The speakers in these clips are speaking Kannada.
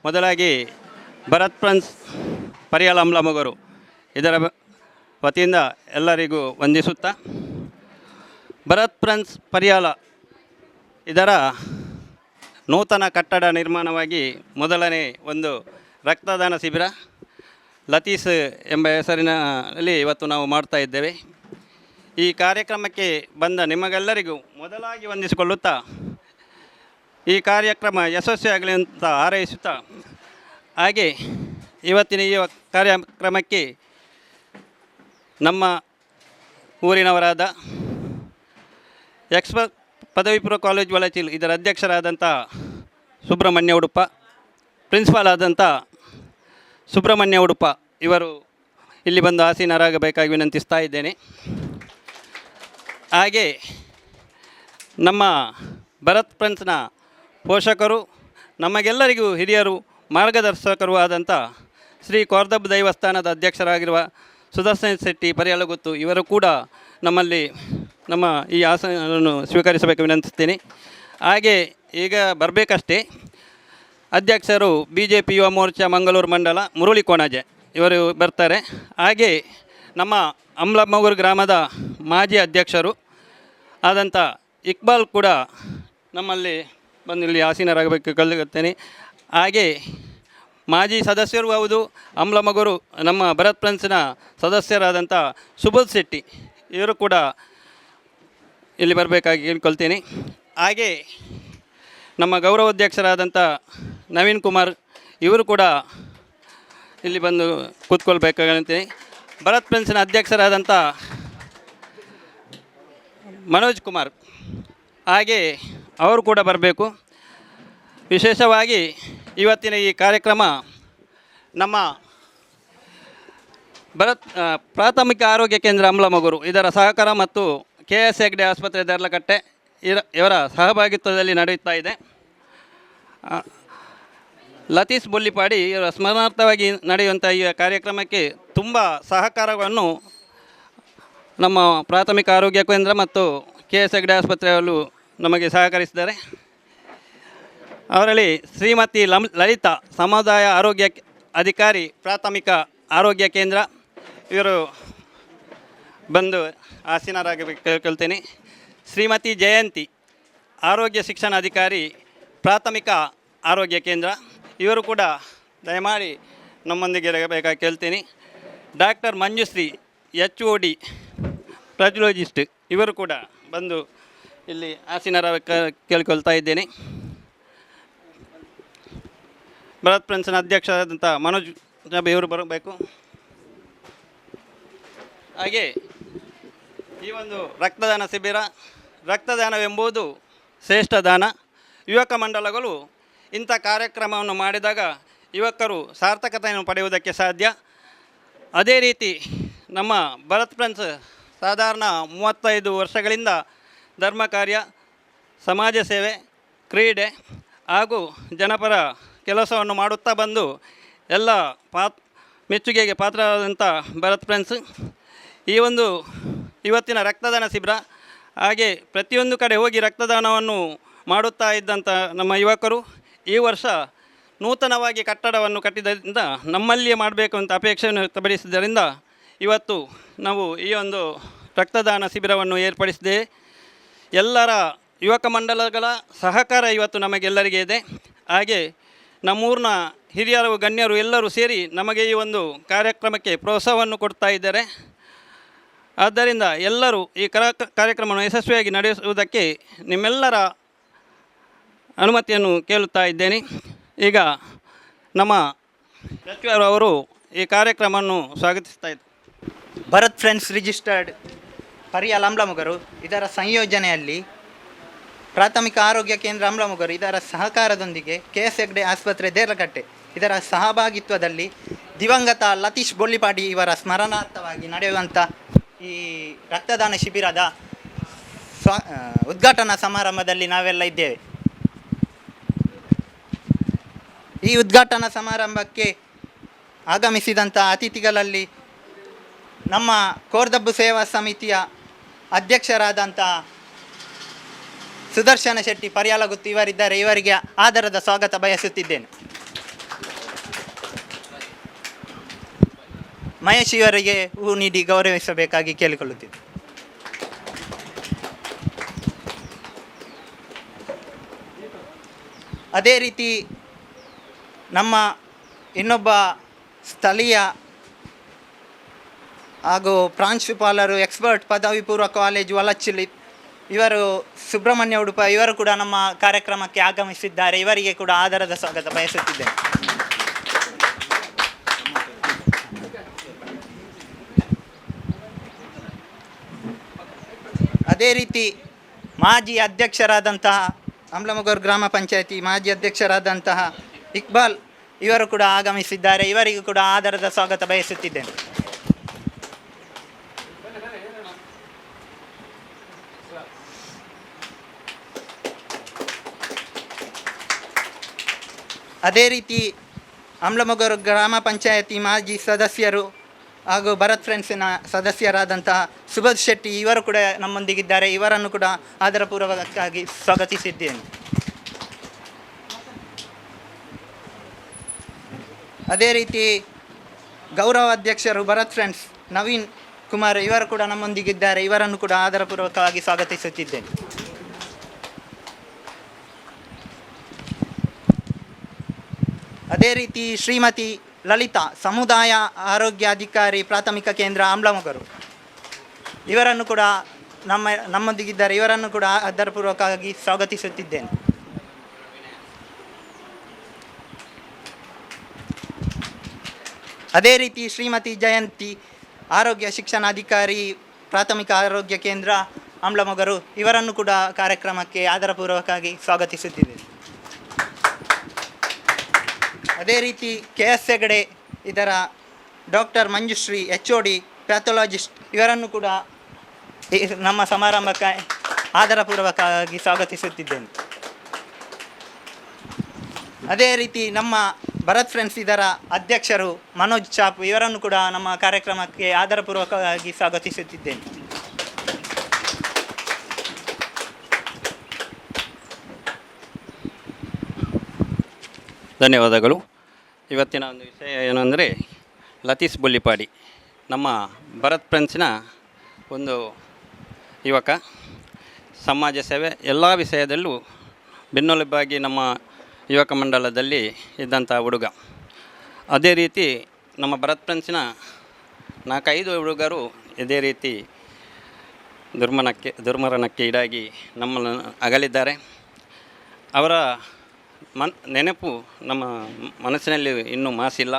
ಮೊದಲಾಗಿ ಭರತ್ ಫ್ರೆಂಡ್ಸ್ ಪರಿಯಾಳ ಅಮ್ಲಮಗರು ಇದರ ವತಿಯಿಂದ ಎಲ್ಲರಿಗೂ ವಂದಿಸುತ್ತಾ, ಭರತ್ ಫ್ರೆಂಡ್ಸ್ ಪರಿಯಾಳ ಇದರ ನೂತನ ಕಟ್ಟಡ ನಿರ್ಮಾಣವಾಗಿ ಮೊದಲನೇ ಒಂದು ರಕ್ತದಾನ ಶಿಬಿರ ಲತೀಸ್ ಎಂಬ ಹೆಸರಿನಲ್ಲಿ ಇವತ್ತು ನಾವು ಮಾಡ್ತಾ ಇದ್ದೇವೆ. ಈ ಕಾರ್ಯಕ್ರಮಕ್ಕೆ ಬಂದ ನಿಮಗೆಲ್ಲರಿಗೂ ಮೊದಲಾಗಿ ವಂದಿಸಿಕೊಳ್ಳುತ್ತಾ, ಈ ಕಾರ್ಯಕ್ರಮ ಯಶಸ್ವಿಯಾಗಲಿ ಅಂತ ಹಾರೈಸುತ್ತಾ, ಹಾಗೆ ಇವತ್ತಿನ ಈ ಕಾರ್ಯಕ್ರಮಕ್ಕೆ ನಮ್ಮ ಊರಿನವರಾದ ಪದವಿ ಪೂರ್ವ ಕಾಲೇಜು ವಲಚಿಲ್ ಇದರ ಅಧ್ಯಕ್ಷರಾದಂಥ ಸುಬ್ರಹ್ಮಣ್ಯ ಉಡುಪ, ಪ್ರಿನ್ಸಿಪಾಲ್ ಆದಂಥ ಸುಬ್ರಹ್ಮಣ್ಯ ಉಡುಪ ಇವರು ಇಲ್ಲಿ ಬಂದು ಆಸೀನರಾಗಬೇಕಾಗಿ ವಿನಂತಿಸ್ತಾ ಇದ್ದೇನೆ. ಹಾಗೆ ನಮ್ಮ ಭರತ್ ಫ್ರೆಂಡ್ಸ್ನ ಪೋಷಕರು, ನಮಗೆಲ್ಲರಿಗೂ ಹಿರಿಯರು, ಮಾರ್ಗದರ್ಶಕರು ಆದಂಥ ಶ್ರೀ ಕೋರ್ದಬ್ಬ ದೇವಸ್ಥಾನದ ಅಧ್ಯಕ್ಷರಾಗಿರುವ ಸುದರ್ಶನ್ ಶೆಟ್ಟಿ ಪರಿಯಾಳಗುತ್ತು ಇವರು ಕೂಡ ನಮ್ಮಲ್ಲಿ ನಮ್ಮ ಈ ಆಸನವನ್ನು ಸ್ವೀಕರಿಸಬೇಕು ವಿನಂತಿಸ್ತೀನಿ. ಹಾಗೆ ಈಗ ಬರಬೇಕಷ್ಟೇ ಅಧ್ಯಕ್ಷರು BJP ಯುವ ಮೋರ್ಚಾ ಮಂಗಳೂರು ಮಂಡಲ ಮುರಳಿ ಕೋಣಾಜೆ ಇವರು ಬರ್ತಾರೆ. ಹಾಗೆ ನಮ್ಮ ಅಮ್ಲಮಗೂರು ಗ್ರಾಮದ ಮಾಜಿ ಅಧ್ಯಕ್ಷರು ಆದಂಥ ಇಕ್ಬಾಲ್ ಕೂಡ ನಮ್ಮಲ್ಲಿ ಬಂದು ಇಲ್ಲಿ ಆಸೀನರಾಗಬೇಕು ಕಲಿಯುತ್ತೇನೆ. ಹಾಗೆ ಮಾಜಿ ಸದಸ್ಯರು ಹೌದು, ಅಮ್ಲಮಗೂರು ನಮ್ಮ ಭರತ್ ಫ್ರೆಂಡ್ಸ್ನ ಸದಸ್ಯರಾದಂಥ ಸುಬೋಧ್ ಶೆಟ್ಟಿ ಇವರು ಕೂಡ ಇಲ್ಲಿ ಬರಬೇಕಾಗಿ ಕೇಳ್ಕೊಳ್ತೀನಿ. ಹಾಗೆ ನಮ್ಮ ಗೌರವಾಧ್ಯಕ್ಷರಾದಂಥ ನವೀನ್ ಕುಮಾರ್ ಇವರು ಕೂಡ ಇಲ್ಲಿ ಬಂದು ಕೂತ್ಕೊಳ್ಬೇಕಾಗಂತೀನಿ. ಭರತ್ ಫ್ರೆಂಡ್ಸ್ನ ಅಧ್ಯಕ್ಷರಾದಂಥ ಮನೋಜ್ ಕುಮಾರ್ ಹಾಗೆ ಅವರು ಕೂಡ ಬರಬೇಕು. ವಿಶೇಷವಾಗಿ ಇವತ್ತಿನ ಈ ಕಾರ್ಯಕ್ರಮ ನಮ್ಮ ಪ್ರಾಥಮಿಕ ಆರೋಗ್ಯ ಕೇಂದ್ರ ಅಮ್ಲಮಗೂರು ಇದರ ಸಹಕಾರ ಮತ್ತು KS ಹೆಗ್ಡೆ ಆಸ್ಪತ್ರೆ ದರ್ಲಕಟ್ಟೆ ಇವರ ಸಹಭಾಗಿತ್ವದಲ್ಲಿ ನಡೆಯುತ್ತಾ ಇದೆ. ಲತೀಶ್ ಬೊಲ್ಲಿಪಾಡಿ ಇವರ ಸ್ಮರಣಾರ್ಥವಾಗಿ ನಡೆಯುವಂಥ ಈ ಕಾರ್ಯಕ್ರಮಕ್ಕೆ ತುಂಬ ಸಹಕಾರವನ್ನು ನಮ್ಮ ಪ್ರಾಥಮಿಕ ಆರೋಗ್ಯ ಕೇಂದ್ರ ಮತ್ತು KS ಹೆಗ್ಡೆ ಆಸ್ಪತ್ರೆಯಲ್ಲೂ ನಮಗೆ ಸಹಕರಿಸಿದ್ದಾರೆ. ಅವರಲ್ಲಿ ಶ್ರೀಮತಿ ಲಲಿತಾ ಸಮುದಾಯ ಆರೋಗ್ಯ ಅಧಿಕಾರಿ ಪ್ರಾಥಮಿಕ ಆರೋಗ್ಯ ಕೇಂದ್ರ ಇವರು ಬಂದು ಆಸೀನರಾಗಬೇಕು ಕೇಳ್ಕೊಳ್ತೀನಿ. ಶ್ರೀಮತಿ ಜಯಂತಿ ಆರೋಗ್ಯ ಶಿಕ್ಷಣಾಧಿಕಾರಿ ಪ್ರಾಥಮಿಕ ಆರೋಗ್ಯ ಕೇಂದ್ರ ಇವರು ಕೂಡ ದಯಮಾಡಿ ನಮ್ಮೊಂದಿಗೆ ಇರಬೇಕಾಗಿ ಕೇಳ್ತೀನಿ. ಡಾಕ್ಟರ್ ಮಂಜುಶ್ರೀ HOD ಪ್ರಜುಲೋಜಿಸ್ಟ್ ಇವರು ಕೂಡ ಬಂದು ಇಲ್ಲಿ ಆಸೀನರ ಕೇಳ್ಕೊಳ್ತಾ ಇದ್ದೇನೆ. ಭರತ್ ಫ್ರೆಂಡ್ಸ್ನ ಅಧ್ಯಕ್ಷರಾದಂಥ ಮನೋಜ್ ಜಾಬ್ ಇವರು ಬರಬೇಕು. ಹಾಗೆ ಈ ಒಂದು ರಕ್ತದಾನ ಶಿಬಿರ, ರಕ್ತದಾನವೆಂಬುದು ಶ್ರೇಷ್ಠ ದಾನ. ಯುವಕ ಮಂಡಲಗಳು ಇಂಥ ಕಾರ್ಯಕ್ರಮವನ್ನು ಮಾಡಿದಾಗ ಯುವಕರು ಸಾರ್ಥಕತೆಯನ್ನು ಪಡೆಯುವುದಕ್ಕೆ ಸಾಧ್ಯ. ಅದೇ ರೀತಿ ನಮ್ಮ ಭರತ್ ಫ್ರೆಂಡ್ಸ್ ಸಾಧಾರಣ 35 ವರ್ಷಗಳಿಂದ ಧರ್ಮ ಕಾರ್ಯ, ಸಮಾಜ ಸೇವೆ, ಕ್ರೀಡೆ ಹಾಗೂ ಜನಪರ ಕೆಲಸವನ್ನು ಮಾಡುತ್ತಾ ಬಂದು ಎಲ್ಲ ಮೆಚ್ಚುಗೆಗೆ ಪಾತ್ರರಾದಂಥ ಭರತ್ ಫ್ರೆಂಡ್ಸ್ ಈ ಒಂದು ಇವತ್ತಿನ ರಕ್ತದಾನ ಶಿಬಿರ, ಹಾಗೆ ಪ್ರತಿಯೊಂದು ಕಡೆ ಹೋಗಿ ರಕ್ತದಾನವನ್ನು ಮಾಡುತ್ತಾ ಇದ್ದಂಥ ನಮ್ಮ ಯುವಕರು ಈ ವರ್ಷ ನೂತನವಾಗಿ ಕಟ್ಟಡವನ್ನು ಕಟ್ಟಿದ್ದರಿಂದ ನಮ್ಮಲ್ಲಿಯೇ ಮಾಡಬೇಕು ಅಂತ ಅಪೇಕ್ಷೆಯನ್ನು ವ್ಯಕ್ತಪಡಿಸಿದ್ದರಿಂದ ಇವತ್ತು ನಾವು ಈ ಒಂದು ರಕ್ತದಾನ ಶಿಬಿರವನ್ನು ಏರ್ಪಡಿಸಿದೆ. ಎಲ್ಲರ ಯುವಕ ಮಂಡಲಗಳ ಸಹಕಾರ ಇವತ್ತು ನಮಗೆಲ್ಲರಿಗೆ ಇದೆ. ಹಾಗೆ ನಮ್ಮೂರಿನ ಹಿರಿಯರು, ಗಣ್ಯರು ಎಲ್ಲರೂ ಸೇರಿ ನಮಗೆ ಈ ಒಂದು ಕಾರ್ಯಕ್ರಮಕ್ಕೆ ಪ್ರೋತ್ಸಾಹವನ್ನು ಕೊಡ್ತಾ ಇದ್ದಾರೆ. ಆದ್ದರಿಂದ ಎಲ್ಲರೂ ಈ ಕಾರ್ಯಕ್ರಮವನ್ನು ಯಶಸ್ವಿಯಾಗಿ ನಡೆಸುವುದಕ್ಕೆ ನಿಮ್ಮೆಲ್ಲರ ಅನುಮತಿಯನ್ನು ಕೇಳುತ್ತಾ ಇದ್ದೇನೆ. ಈಗ ನಮ್ಮ ಅವರು ಈ ಕಾರ್ಯಕ್ರಮವನ್ನು ಸ್ವಾಗತಿಸ್ತಾ ಇದ್ದಾರೆ. ಭರತ್ ಫ್ರೆಂಡ್ಸ್ ರಿಜಿಸ್ಟರ್ಡ್ ಪರಿಯಾಳ ಅಮ್ಲಮಗೂರು ಇದರ ಸಂಯೋಜನೆಯಲ್ಲಿ ಪ್ರಾಥಮಿಕ ಆರೋಗ್ಯ ಕೇಂದ್ರ ಅಮ್ಲಮಗೂರು ಇದರ ಸಹಕಾರದೊಂದಿಗೆ KS ಹೆಗ್ಡೆ ಆಸ್ಪತ್ರೆ ದೇರ್ಲಕಟ್ಟೆ ಇದರ ಸಹಭಾಗಿತ್ವದಲ್ಲಿ ದಿವಂಗತ ಲತೀಶ್ ಬೊಲ್ಲಿಪಾಡಿ ಇವರ ಸ್ಮರಣಾರ್ಥವಾಗಿ ನಡೆಯುವಂಥ ಈ ರಕ್ತದಾನ ಶಿಬಿರದ ಉದ್ಘಾಟನಾ ಸಮಾರಂಭದಲ್ಲಿ ನಾವೆಲ್ಲ ಇದ್ದೇವೆ. ಈ ಉದ್ಘಾಟನಾ ಸಮಾರಂಭಕ್ಕೆ ಆಗಮಿಸಿದಂಥ ಅತಿಥಿಗಳಲ್ಲಿ ನಮ್ಮ ಕೋರ್ದಬ್ಬು ಸೇವಾ ಸಮಿತಿಯ ಅಧ್ಯಕ್ಷರಾದಂಥ ಸುದರ್ಶನ ಶೆಟ್ಟಿ ಪರಿಯಾಳಗುತ್ತು ಇವರಿದ್ದಾರೆ. ಇವರಿಗೆ ಆದರದ ಸ್ವಾಗತ ಬಯಸುತ್ತಿದ್ದೇನೆ. ಮಹೇಶ್ ಇವರಿಗೆ ಹೂ ನೀಡಿ ಗೌರವಿಸಬೇಕಾಗಿ ಕೇಳಿಕೊಳ್ಳುತ್ತಿದ್ದೆ. ಅದೇ ರೀತಿ ನಮ್ಮ ಇನ್ನೊಬ್ಬ ಸ್ಥಳೀಯ ಹಾಗೂ ಪ್ರಾಂಶುಪಾಲರು ಎಕ್ಸ್ಪರ್ಟ್ ಪದವಿ ಪೂರ್ವ ಕಾಲೇಜು ವಲಚ್ಚಿಲಿ ಇವರು ಸುಬ್ರಹ್ಮಣ್ಯ ಉಡುಪ ಇವರು ಕೂಡ ನಮ್ಮ ಕಾರ್ಯಕ್ರಮಕ್ಕೆ ಆಗಮಿಸಿದ್ದಾರೆ. ಇವರಿಗೆ ಕೂಡ ಆದರದ ಸ್ವಾಗತ ಬಯಸುತ್ತಿದ್ದೇನೆ. ಅದೇ ರೀತಿ ಮಾಜಿ ಅಧ್ಯಕ್ಷರಾದಂತಹ ಅಮ್ಲಮೊಗರು ಗ್ರಾಮ ಪಂಚಾಯತಿ ಮಾಜಿ ಅಧ್ಯಕ್ಷರಾದಂತಹ ಇಕ್ಬಾಲ್ ಇವರು ಕೂಡ ಆಗಮಿಸಿದ್ದಾರೆ. ಇವರಿಗೂ ಕೂಡ ಆದರದ ಸ್ವಾಗತ ಬಯಸುತ್ತಿದ್ದೇನೆ. ಅದೇ ರೀತಿ ಅಮ್ಲಮೊಗರು ಗ್ರಾಮ ಪಂಚಾಯತಿ ಮಾಜಿ ಸದಸ್ಯರು ಹಾಗೂ ಭರತ್ ಫ್ರೆಂಡ್ಸಿನ ಸದಸ್ಯರಾದಂತಹ ಸುಬೋಧ್ ಶೆಟ್ಟಿ ಇವರು ಕೂಡ ನಮ್ಮೊಂದಿಗಿದ್ದಾರೆ. ಇವರನ್ನು ಕೂಡ ಆದರಪೂರ್ವಕವಾಗಿ ಸ್ವಾಗತಿಸಿದ್ದೇನೆ. ಅದೇ ರೀತಿ ಗೌರವ ಅಧ್ಯಕ್ಷರು ಭರತ್ ಫ್ರೆಂಡ್ಸ್ ನವೀನ್ ಕುಮಾರ್ ಇವರು ಕೂಡ ನಮ್ಮೊಂದಿಗಿದ್ದಾರೆ. ಇವರನ್ನು ಕೂಡ ಆದರಪೂರ್ವಕವಾಗಿ ಸ್ವಾಗತಿಸುತ್ತಿದ್ದೇನೆ. ಅದೇ ರೀತಿ ಶ್ರೀಮತಿ ಲಲಿತಾ ಸಮುದಾಯ ಆರೋಗ್ಯಾಧಿಕಾರಿ ಪ್ರಾಥಮಿಕ ಕೇಂದ್ರ ಅಮ್ಲಮೊಗರು ಇವರನ್ನು ಕೂಡ ನಮ್ಮೊಂದಿಗಿದ್ದಾರೆ. ಇವರನ್ನು ಕೂಡ ಆದರಪೂರ್ವಕವಾಗಿ ಸ್ವಾಗತಿಸುತ್ತಿದ್ದೇನೆ. ಅದೇ ರೀತಿ ಶ್ರೀಮತಿ ಜಯಂತಿ ಆರೋಗ್ಯ ಶಿಕ್ಷಣಾಧಿಕಾರಿ ಪ್ರಾಥಮಿಕ ಆರೋಗ್ಯ ಕೇಂದ್ರ ಅಮ್ಲಮೊಗರು ಇವರನ್ನು ಕೂಡ ಕಾರ್ಯಕ್ರಮಕ್ಕೆ ಆದರಪೂರ್ವಕವಾಗಿ ಸ್ವಾಗತಿಸುತ್ತಿದ್ದೇನೆ. ಅದೇ ರೀತಿ KS ಹೆಗಡೆ ಇದರ ಡಾಕ್ಟರ್ ಮಂಜುಶ್ರೀ HOD ಪ್ಯಾಥೊಲಾಜಿಸ್ಟ್ ಇವರನ್ನು ಕೂಡ ನಮ್ಮ ಸಮಾರಂಭಕ್ಕೆ ಆದರಪೂರ್ವಕವಾಗಿ ಸ್ವಾಗತಿಸುತ್ತಿದ್ದೇನೆ. ಅದೇ ರೀತಿ ನಮ್ಮ ಭರತ್ ಫ್ರೆಂಡ್ಸ್ ಇದರ ಅಧ್ಯಕ್ಷರು ಮನೋಜ್ ಚಾಪ್ ಇವರನ್ನು ಕೂಡ ನಮ್ಮ ಕಾರ್ಯಕ್ರಮಕ್ಕೆ ಆದರಪೂರ್ವಕವಾಗಿ ಸ್ವಾಗತಿಸುತ್ತಿದ್ದೇನೆ. ಧನ್ಯವಾದಗಳು. ಇವತ್ತಿನ ಒಂದು ವಿಷಯ ಏನಂದರೆ ಲತೀಶ್ ಬುಲ್ಲಿಪಾಡಿ ನಮ್ಮ ಭರತ್ ಫ್ರೆಂಡ್ಸಿನ ಒಂದು ಯುವಕ. ಸಮಾಜ ಸೇವೆ ಎಲ್ಲ ವಿಷಯದಲ್ಲೂ ಬೆನ್ನೆಲುಬಾಗಿ ನಮ್ಮ ಯುವಕ ಮಂಡಲದಲ್ಲಿ ಇದ್ದಂಥ ಹುಡುಗ. ಅದೇ ರೀತಿ ನಮ್ಮ ಭರತ್ ಫ್ರೆಂಡ್ಸಿನ 4-5 ಹುಡುಗರು ಇದೇ ರೀತಿ ದುರ್ಮರಣಕ್ಕೆ ಈಡಾಗಿ ನಮ್ಮನ್ನು ಅಗಲಿದ್ದಾರೆ. ಅವರ ನೆನಪು ನಮ್ಮ ಮನಸ್ಸಿನಲ್ಲಿ ಇನ್ನೂ ಮಾಸಿಲ್ಲ.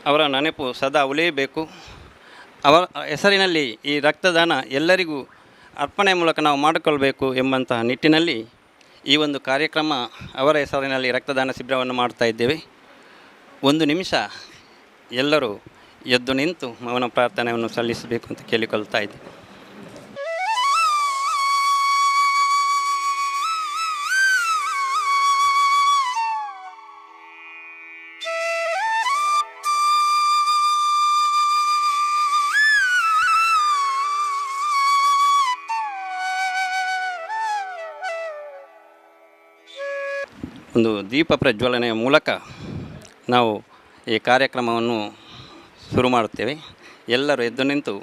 ಅವರ ನೆನಪು ಸದಾ ಉಳಿಯಬೇಕು. ಅವರ ಹೆಸರಿನಲ್ಲಿ ಈ ರಕ್ತದಾನ ಎಲ್ಲರಿಗೂ ಅರ್ಪಣೆ ಮೂಲಕ ನಾವು ಮಾಡಿಕೊಳ್ಬೇಕು ಎಂಬಂತಹ ನಿಟ್ಟಿನಲ್ಲಿ ಈ ಒಂದು ಕಾರ್ಯಕ್ರಮ ಅವರ ಹೆಸರಿನಲ್ಲಿ ರಕ್ತದಾನ ಶಿಬಿರವನ್ನು ಮಾಡ್ತಾ ಇದ್ದೇವೆ. 1 ನಿಮಿಷ ಎಲ್ಲರೂ ಎದ್ದು ನಿಂತು ಮೌನ ಪ್ರಾರ್ಥನೆಯನ್ನು ಸಲ್ಲಿಸಬೇಕು ಅಂತ ಕೇಳಿಕೊಳ್ತಾ ಇದ್ದೇವೆ. ಒಂದು ದೀಪ ಪ್ರಜ್ವಲನೆಯ ಮೂಲಕ ನಾವು ಈ ಕಾರ್ಯಕ್ರಮವನ್ನು ಶುರು ಮಾಡುತ್ತೇವೆ. ಎಲ್ಲರೂ ಎದ್ದು ನಿಂತು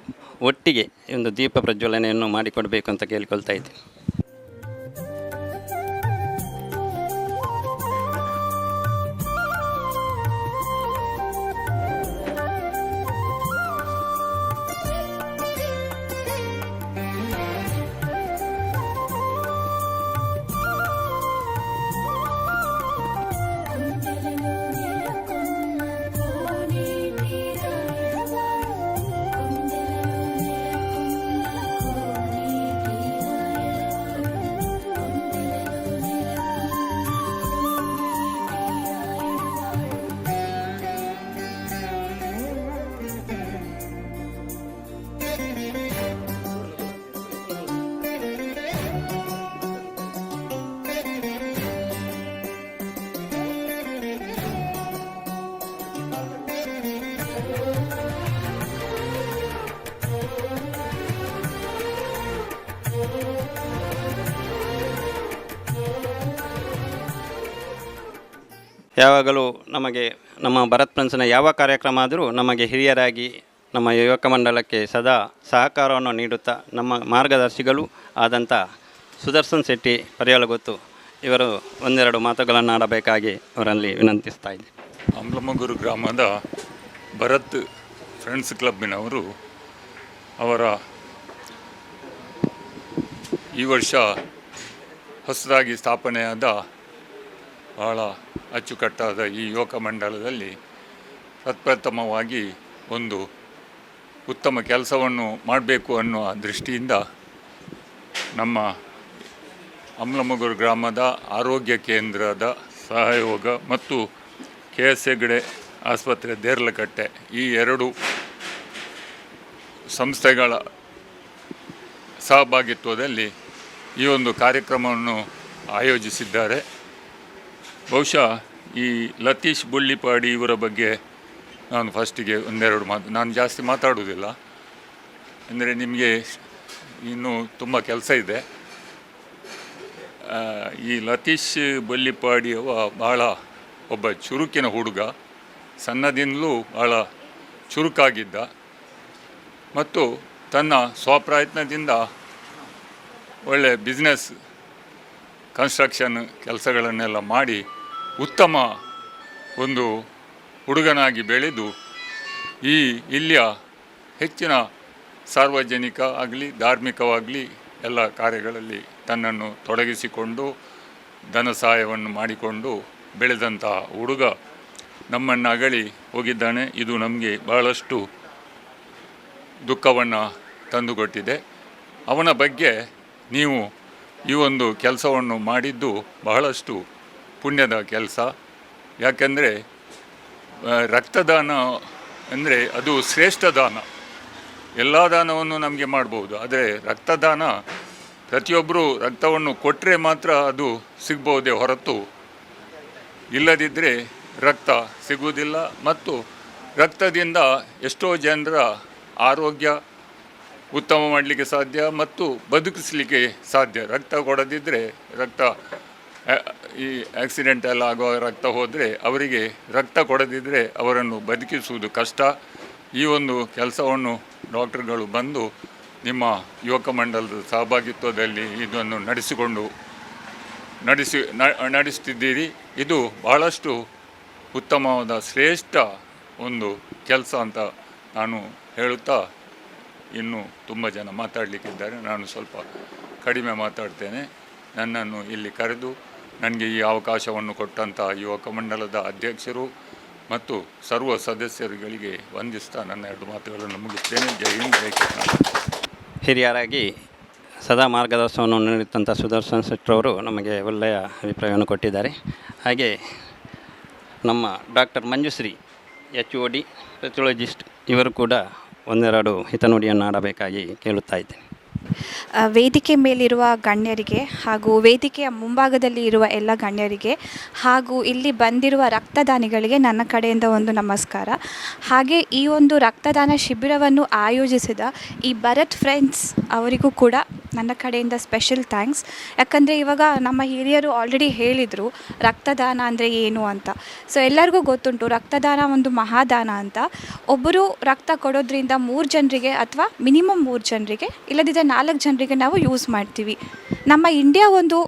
ಒಟ್ಟಿಗೆ ಒಂದು ದೀಪ ಪ್ರಜ್ವಲನೆಯನ್ನು ಮಾಡಿಕೊಡಬೇಕು ಅಂತ ಕೇಳಿಕೊಳ್ತಾ ಇದ್ದೀನಿ. ಯಾವಾಗಲೂ ನಮಗೆ ನಮ್ಮ ಭರತ್ ಫ್ರೆಂಡ್ಸ್ನ ಯಾವ ಕಾರ್ಯಕ್ರಮ ಆದರೂ ನಮಗೆ ಹಿರಿಯರಾಗಿ ನಮ್ಮ ಯುವಕ ಮಂಡಲಕ್ಕೆ ಸದಾ ಸಹಕಾರವನ್ನು ನೀಡುತ್ತಾ ನಮ್ಮ ಮಾರ್ಗದರ್ಶಿಗಳು ಆದಂಥ ಸುದರ್ಶನ್ ಶೆಟ್ಟಿ ಪರಿಯಾಳಗೊತ್ತು ಇವರು ಒಂದೆರಡು ಮಾತುಗಳನ್ನು ಆಡಬೇಕಾಗಿ ಅವರಲ್ಲಿ ವಿನಂತಿಸ್ತಾ ಇದ್ದೆ. ಅಮ್ಲಮಗೂರು ಗ್ರಾಮದ ಭರತ್ ಫ್ರೆಂಡ್ಸ್ ಕ್ಲಬ್ಬಿನವರು ಅವರ ಈ ವರ್ಷ ಹೊಸದಾಗಿ ಸ್ಥಾಪನೆಯಾದ ಬಹಳ ಅಚ್ಚುಕಟ್ಟಾದ ಈ ಯುವಕ ಮಂಡಲದಲ್ಲಿ ಪ್ರಪ್ರಥಮವಾಗಿ ಒಂದು ಉತ್ತಮ ಕೆಲಸವನ್ನು ಮಾಡಬೇಕು ಅನ್ನುವ ದೃಷ್ಟಿಯಿಂದ ನಮ್ಮ ಅಮ್ಲಮಗೂರು ಗ್ರಾಮದ ಆರೋಗ್ಯ ಕೇಂದ್ರದ ಸಹಯೋಗ ಮತ್ತು KS ಹೆಗ್ಡೆ ಆಸ್ಪತ್ರೆ ದೇರ್ಲಕಟ್ಟೆ ಈ ಎರಡು ಸಂಸ್ಥೆಗಳ ಸಹಭಾಗಿತ್ವದಲ್ಲಿ ಈ ಒಂದು ಕಾರ್ಯಕ್ರಮವನ್ನು ಆಯೋಜಿಸಿದ್ದಾರೆ. ಬಹುಶಃ ಈ ಲತೀಶ್ ಬುಳ್ಳಿಪಾಡಿ ಇವರ ಬಗ್ಗೆ ನಾನು ಫಸ್ಟಿಗೆ ಒಂದೆರಡು ನಾನು ಜಾಸ್ತಿ ಮಾತಾಡುವುದಿಲ್ಲ, ಅಂದರೆ ನಿಮಗೆ ಇನ್ನೂ ತುಂಬ ಕೆಲಸ ಇದೆ. ಈ ಲತೀಶ್ ಬುಳ್ಳಿಪಾಡಿಯವ ಬಹಳ ಒಬ್ಬ ಚುರುಕಿನ ಹುಡುಗ, ಸಣ್ಣದಿಂದಲೂ ಬಹಳ ಚುರುಕಾಗಿದ್ದ ಮತ್ತು ತನ್ನ ಸ್ವಪ್ರಯತ್ನದಿಂದ ಒಳ್ಳೆ ಬಿಸ್ನೆಸ್ ಕನ್ಸ್ಟ್ರಕ್ಷನ್ ಕೆಲಸಗಳನ್ನೆಲ್ಲ ಮಾಡಿ ಉತ್ತಮ ಒಂದು ಹುಡುಗನಾಗಿ ಬೆಳೆದು ಇಲ್ಲಿಯ ಹೆಚ್ಚಿನ ಸಾರ್ವಜನಿಕ ಆಗಲಿ ಧಾರ್ಮಿಕವಾಗಲಿ ಎಲ್ಲ ಕಾರ್ಯಗಳಲ್ಲಿ ತನ್ನನ್ನು ತೊಡಗಿಸಿಕೊಂಡು ಧನ ಸಹಾಯವನ್ನು ಮಾಡಿಕೊಂಡು ಬೆಳೆದಂಥ ಹುಡುಗ ನಮ್ಮನ್ನು ಅಗಲಿ ಹೋಗಿದ್ದಾನೆ. ಇದು ನಮಗೆ ಬಹಳಷ್ಟು ದುಃಖವನ್ನು ತಂದುಕೊಟ್ಟಿದೆ. ಅವನ ಬಗ್ಗೆ ನೀವು ಈ ಒಂದು ಕೆಲಸವನ್ನು ಮಾಡಿದ್ದು ಬಹಳಷ್ಟು ಪುಣ್ಯದ ಕೆಲಸ. ಯಾಕೆಂದರೆ ರಕ್ತದಾನ ಅಂದರೆ ಅದು ಶ್ರೇಷ್ಠ ದಾನ. ಎಲ್ಲ ದಾನವನ್ನು ನಮಗೆ ಮಾಡ್ಬೋದು, ಆದರೆ ರಕ್ತದಾನ ಪ್ರತಿಯೊಬ್ಬರು ರಕ್ತವನ್ನು ಕೊಟ್ಟರೆ ಮಾತ್ರ ಅದು ಸಿಗ್ಬೋದೇ ಹೊರತು ಇಲ್ಲದಿದ್ದರೆ ರಕ್ತ ಸಿಗುವುದಿಲ್ಲ. ಮತ್ತು ರಕ್ತದಿಂದ ಎಷ್ಟೋ ಜನರ ಆರೋಗ್ಯ ಉತ್ತಮ ಮಾಡಲಿಕ್ಕೆ ಸಾಧ್ಯ ಮತ್ತು ಬದುಕಿಸಲಿಕ್ಕೆ ಸಾಧ್ಯ. ರಕ್ತ ಕೊಡದಿದ್ದರೆ ಈ ಆಕ್ಸಿಡೆಂಟ್ ಎಲ್ಲ ಆಗುವ ರಕ್ತ ಹೋದರೆ ಅವರಿಗೆ ರಕ್ತ ಕೊಡದಿದ್ದರೆ ಅವರನ್ನು ಬದುಕಿಸುವುದು ಕಷ್ಟ. ಈ ಒಂದು ಕೆಲಸವನ್ನು ಡಾಕ್ಟರ್ಗಳು ಬಂದು ನಿಮ್ಮ ಯುವಕ ಮಂಡಲದ ಸಹಭಾಗಿತ್ವದಲ್ಲಿ ಇದನ್ನು ನಡೆಸುತ್ತಿದ್ದೀರಿ. ಇದು ಬಹಳಷ್ಟು ಉತ್ತಮವಾದ ಶ್ರೇಷ್ಠ ಒಂದು ಕೆಲಸ ಅಂತ ನಾನು ಹೇಳುತ್ತಾ, ಇನ್ನೂ ತುಂಬ ಜನ ಮಾತಾಡಲಿಕ್ಕಿದ್ದಾರೆ, ನಾನು ಸ್ವಲ್ಪ ಕಡಿಮೆ ಮಾತಾಡ್ತೇನೆ. ನನ್ನನ್ನು ಇಲ್ಲಿ ಕರೆದು ನನಗೆ ಈ ಅವಕಾಶವನ್ನು ಕೊಟ್ಟಂಥ ಯುವಕ ಮಂಡಲದ ಅಧ್ಯಕ್ಷರು ಮತ್ತು ಸರ್ವ ಸದಸ್ಯರುಗಳಿಗೆ ವಂದಿಸ್ತಾ ನನ್ನ ಎರಡು ಮಾತುಗಳನ್ನು ಮುಗಿಸ್ತೇನೆ. ಜೈ ಹಿಂದ್, ಜೈ ಕರ್ನಾಟಕ. ಹಿರಿಯರಾಗಿ ಸದಾ ಮಾರ್ಗದರ್ಶನವನ್ನು ನೀಡುತ್ತಂಥ ಸುದರ್ಶನ್ ಶೆಟ್ಟರವರು ನಮಗೆ ಒಳ್ಳೆಯ ಅಭಿಪ್ರಾಯವನ್ನು ಕೊಟ್ಟಿದ್ದಾರೆ. ಹಾಗೆ ನಮ್ಮ ಡಾಕ್ಟರ್ ಮಂಜುಶ್ರೀ HOD ಪೆಥಾಲಜಿಸ್ಟ್ ಇವರು ಕೂಡ ಒಂದೆರಡು ಹಿತನುಡಿಯನ್ನು ಆಡಬೇಕಾಗಿ ಕೇಳುತ್ತಾ ಇದ್ದೇನೆ. ವೇದಿಕೆ ಮೇಲಿರುವ ಗಣ್ಯರಿಗೆ ಹಾಗೂ ವೇದಿಕೆಯ ಮುಂಭಾಗದಲ್ಲಿ ಇರುವ ಎಲ್ಲ ಗಣ್ಯರಿಗೆ ಹಾಗೂ ಇಲ್ಲಿ ಬಂದಿರುವ ರಕ್ತದಾನಿಗಳಿಗೆ ನನ್ನ ಕಡೆಯಿಂದ ಒಂದು ನಮಸ್ಕಾರ. ಹಾಗೆ ಈ ಒಂದು ರಕ್ತದಾನ ಶಿಬಿರವನ್ನು ಆಯೋಜಿಸಿದ ಈ ಭರತ್ ಫ್ರೆಂಡ್ಸ್ ಅವರಿಗೂ ಕೂಡ ನನ್ನ ಕಡೆಯಿಂದ ಸ್ಪೆಷಲ್ ಥ್ಯಾಂಕ್ಸ್. ಯಾಕಂದರೆ ಇವಾಗ ನಮ್ಮ ಹಿರಿಯರು ಆಲ್ರೆಡಿ ಹೇಳಿದರು ರಕ್ತದಾನ ಅಂದರೆ ಏನು ಅಂತ. ಸೊ ಎಲ್ಲರಿಗೂ ಗೊತ್ತುಂಟು ರಕ್ತದಾನ ಒಂದು ಮಹಾದಾನ ಅಂತ. ಒಬ್ಬರು ರಕ್ತ ಕೊಡೋದ್ರಿಂದ 3 ಜನರಿಗೆ ಅಥವಾ ಮಿನಿಮಮ್ 3 ಜನರಿಗೆ ಇಲ್ಲದಿದ್ದರೆ 4 ಜನರಿಗೆ ನಾವು ಯೂಸ್ ಮಾಡ್ತೀವಿ. ನಮ್ಮ ಇಂಡಿಯಾ ಒಂದು